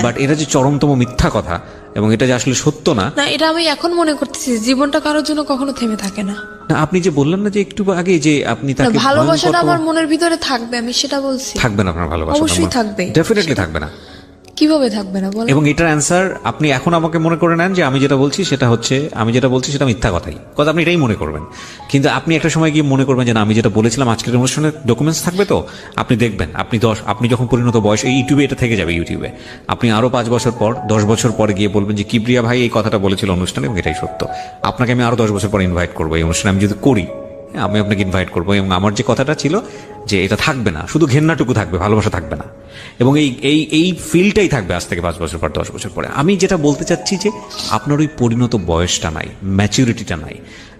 বাট এটা যে চরমতম মিথ্যা কথা এবং এটা যে আসলে সত্য না, না, এটা আমি এখন মনে করতেছি। জীবনটা কারোর জন্য কখনো থেমে থাকে না। না, আপনি যে বললেন না যে একটু আগে যে আপনি তাকে ভালোবাসাটা আমার মনের ভিতরে থাকবে, আমি সেটা বলছি। থাকবেন আপনার ভালোবাসা? অবশ্যই থাকবে। ডেফিনেটলি থাকবে না। কিভাবে থাকবে না বলেন? এবং এটার অ্যান্সার আপনি এখন আমাকে মনে করে নেন যে আমি যেটা বলছি সেটা মিথ্যা কথাই কথা, আপনি এটাই মনে করবেন। কিন্তু আপনি একটা সময় গিয়ে মনে করবেন যে না, আমি যেটা বলেছিলাম আজকের অনুষ্ঠানের ডকুমেন্টস থাকবে, তো আপনি দেখবেন আপনি যখন পরিণত বয়স, এই ইউটিউবে এটা থেকে যাবে, ইউটিউবে আপনি আরো 5 বছর পর 10 বছর পরে গিয়ে বলবেন যে কিবরিয়া ভাই এই কথাটা বলেছিল অনুষ্ঠানে এবং এটাই সত্য। আপনাকে আমি আরো 10 বছর পর ইনভাইট করবো এই অনুষ্ঠানে, আমি যদি করি, আমি আপনাকে ইনভাইট করবো এবং আমার যে কথাটা ছিল যে এটা থাকবে না, শুধু ঘেন্নাটুকু থাকবে, ভালোবাসা থাকবে না। এবং এই ফিলটাই থাকবে আজ থেকে 5 বছর পর, 10 বছর পরে। আমি যেটা বলতে চাচ্ছি যে আপনার ওই পরিণত বয়সটা নাই, ম্যাচুরিটিটা নাই।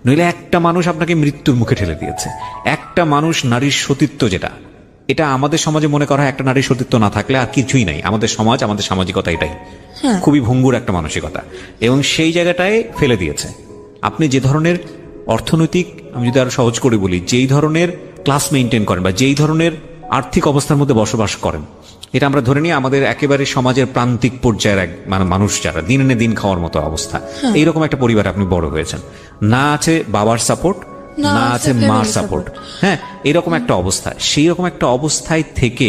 নইলে একটা মানুষ আপনাকে মৃত্যুর মুখে ঠেলে দিয়েছে। একটা মানুষ, নারীর সতীত্ব যেটা, এটা আমাদের সমাজে মনে করা হয় একটা নারীর সতীত্ব না থাকলে আর কিছুই নাই। আমাদের সমাজ, আমাদের সামাজিকতা এটাই, খুবই ভঙ্গুর একটা মানসিকতা, এবং সেই জায়গাটায় ফেলে দিয়েছে। আপনি যে ধরনের অর্থনৈতিক, আমি যদি আরো সহজ করে বলি, যেই ধরনের ক্লাস মেনটেন করেন বা যেই ধরনের আর্থিক অবস্থার মধ্যে বসবাস করেন, এটা আমরা ধরে নিই আমাদের একেবারে সমাজের প্রান্তিক পর্যায়ের এক মানুষ যারা দিন এনে দিন খাওয়ার মতো অবস্থা, এইরকম একটা পরিবারে আপনি বড় হয়েছেন, না আছে বাবার সাপোর্ট, না আছে মার সাপোর্ট, হ্যাঁ, এরকম একটা অবস্থা। সেই রকম একটা অবস্থায় থেকে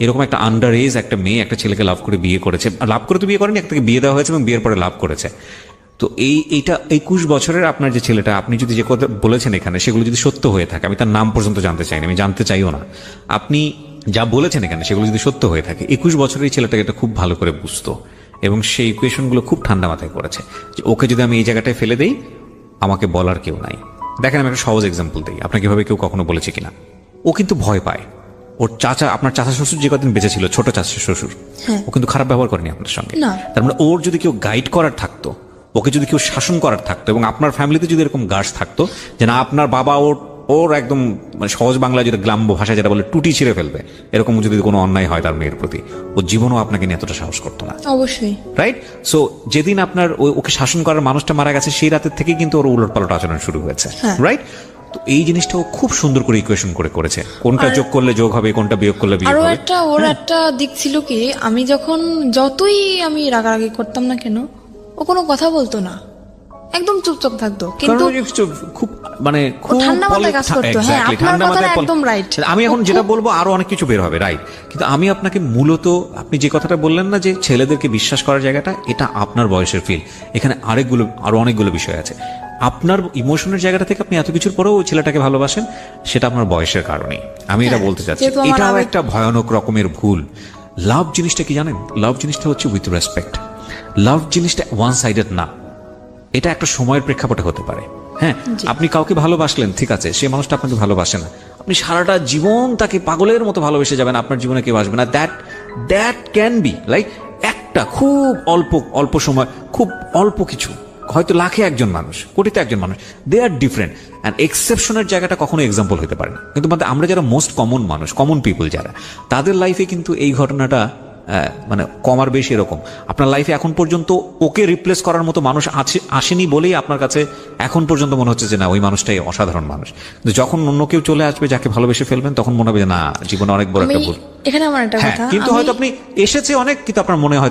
এরকম একটা আন্ডার এজ একটা মেয়ে একটা ছেলেকে লাভ করে বিয়ে করেছে, লাভ করে তো বিয়ে করেনি, একটা বিয়ে দেওয়া হয়েছে এবং বিয়ের পরে লাভ করেছে। তো এইটা 21 বছরের আপনার যে ছেলেটা, আপনি যদি যে কথা বলেছেন এখানে সেগুলো যদি সত্য হয়ে থাকে, আমি তার নাম পর্যন্ত জানতে চাই না, আমি জানতে চাইও না, আপনি যা বলেছেন এখানে সেগুলো যদি সত্য হয়ে থাকে, 21 বছরের এই ছেলেটাকে এটা খুব ভালো করে বুঝতো এবং সেই ইকুয়েশনগুলো খুব ঠান্ডা মাথায় করেছে যে ওকে যদি আমি এই জায়গাটায় ফেলে দেই, আমাকে বলার কেউ নাই। দেখেন, আমি একটা সহজ এক্সাম্পল দিই, আপনাকে এভাবে কেউ কখনো বলেছে কিনা। ও কিন্তু ভয় পায়। ওর চাচা, আপনার চাচা শ্বশুর যে কদিন বেঁচে ছিল, ছোট চাচা শ্বশুর, ও কিন্তু খারাপ ব্যবহার করেনি আপনার সঙ্গে। তার মানে ওর যদি কেউ গাইড করার থাকতো, ওকে যদি কেউ শাসন করার থাকতো, এবং আপনার ফ্যামিলিতে যদি এরকম গার্ডস থাকতো যে না, আপনার বাবা ওর একদম মানে সহজ বাংলা যেটা গ্রাম্য ভাষায় যেটা বলে টুটি ছিঁড়ে ফেলবে, এরকম যদি কোনো অন্যায় হয় তার মেয়ের প্রতি, ও জীবনও আপনাকে নিয়ে এতটা সাহস করতো না। অবশ্যই, রাইট? সো যেদিন আপনার ওকে শাসন করার মানুষটা মারা গেছে, সেই রাতের থেকেই কিন্তু ওর উলটপালট আচরণ শুরু হয়েছে। রাইট? তো এই জিনিসটা ও খুব সুন্দর করে ইকুয়েশন করে করেছে, কোনটা যোগ করলে যোগ হবে, কোনটা বিয়োগ করলে বিয়োগ হবে। ওর একটা দিক ছিল কি, আমি যখন যতই আমি রাগারাগি করতাম না কেন, ও কোনো কথা বলতো না, একদম চুপচাপ থাকতো। কিন্তু খুব মানে খুব ঠান্ডা মাথায় কাজ করতো। হ্যাঁ, আপনার কথাটা একদম রাইট। আমি এখন যেটা বলবো আরো অনেক কিছু বের হবে, রাইট? কিন্তু আমি আপনাকে মূলত, আপনি যে কথাটা বললেন না যে ছেলেদেরকে বিশ্বাস করার জায়গাটা, এটা আপনার বয়সের ফিল। এখানে আরো অনেকগুলো বিষয় আছে। আপনার ইমোশনের জায়গাটা থেকে আপনি এত কিছুর পরেও ওই ছেলেটাকে ভালোবাসেন, সেটা আপনার বয়সের কারণেই। আমি এটা বলতে চাচ্ছি, এটাও একটা ভয়ানক রকমের ভুল। লাভ জিনিসটা কি জানেন? লাভ জিনিসটা হচ্ছে উইথ রেসপেক্ট। লাভ জিনিসটা ওয়ান সাইডেড না, এটা একটা সময়ের প্রেক্ষাপটে হতে পারে। হ্যাঁ, আপনি কাউকে ভালোবাসলেন, ঠিক আছে, সে মানুষটা আপনাকে ভালোবাসে না, আপনি সারাটা জীবন তাকে পাগলের মতো ভালোবেসে যাবেন, আপনার জীবনে কেউ আসবে না। দ্যাট ক্যান বি লাইক একটা খুব অল্প সময়, খুব অল্প কিছু, হয়তো লাখে একজন মানুষ, কোটিতে একজন মানুষ, দে আর ডিফারেন্ট। অ্যান্ড এক্সেপশনের জায়গাটা কখনো এক্সাম্পল হতে পারে না। কিন্তু আমরা যারা মোস্ট কমন মানুষ, কমন পিপল যারা, তাদের লাইফে কিন্তু এই ঘটনাটা মানে কম আর বেশি এরকম। আপনার লাইফে এখন পর্যন্ত ওকে রিপ্লেস করার মতো মানুষ আসেনি বলেই আপনার কাছে এখন পর্যন্ত মনে হচ্ছে যে না, ওই মানুষটাই অসাধারণ মানুষ। কিন্তু যখন অন্য কেউ চলে আসবে যাকে ভালোবেসে ফেলবেন, তখন মনে হবে যে না, জীবনে অনেক বড় একটা ভুল। এখানে আমার একটা কথা, কিন্তু হয়তো আপনি এসেছে অনেক, কিন্তু আপনার মনে হয়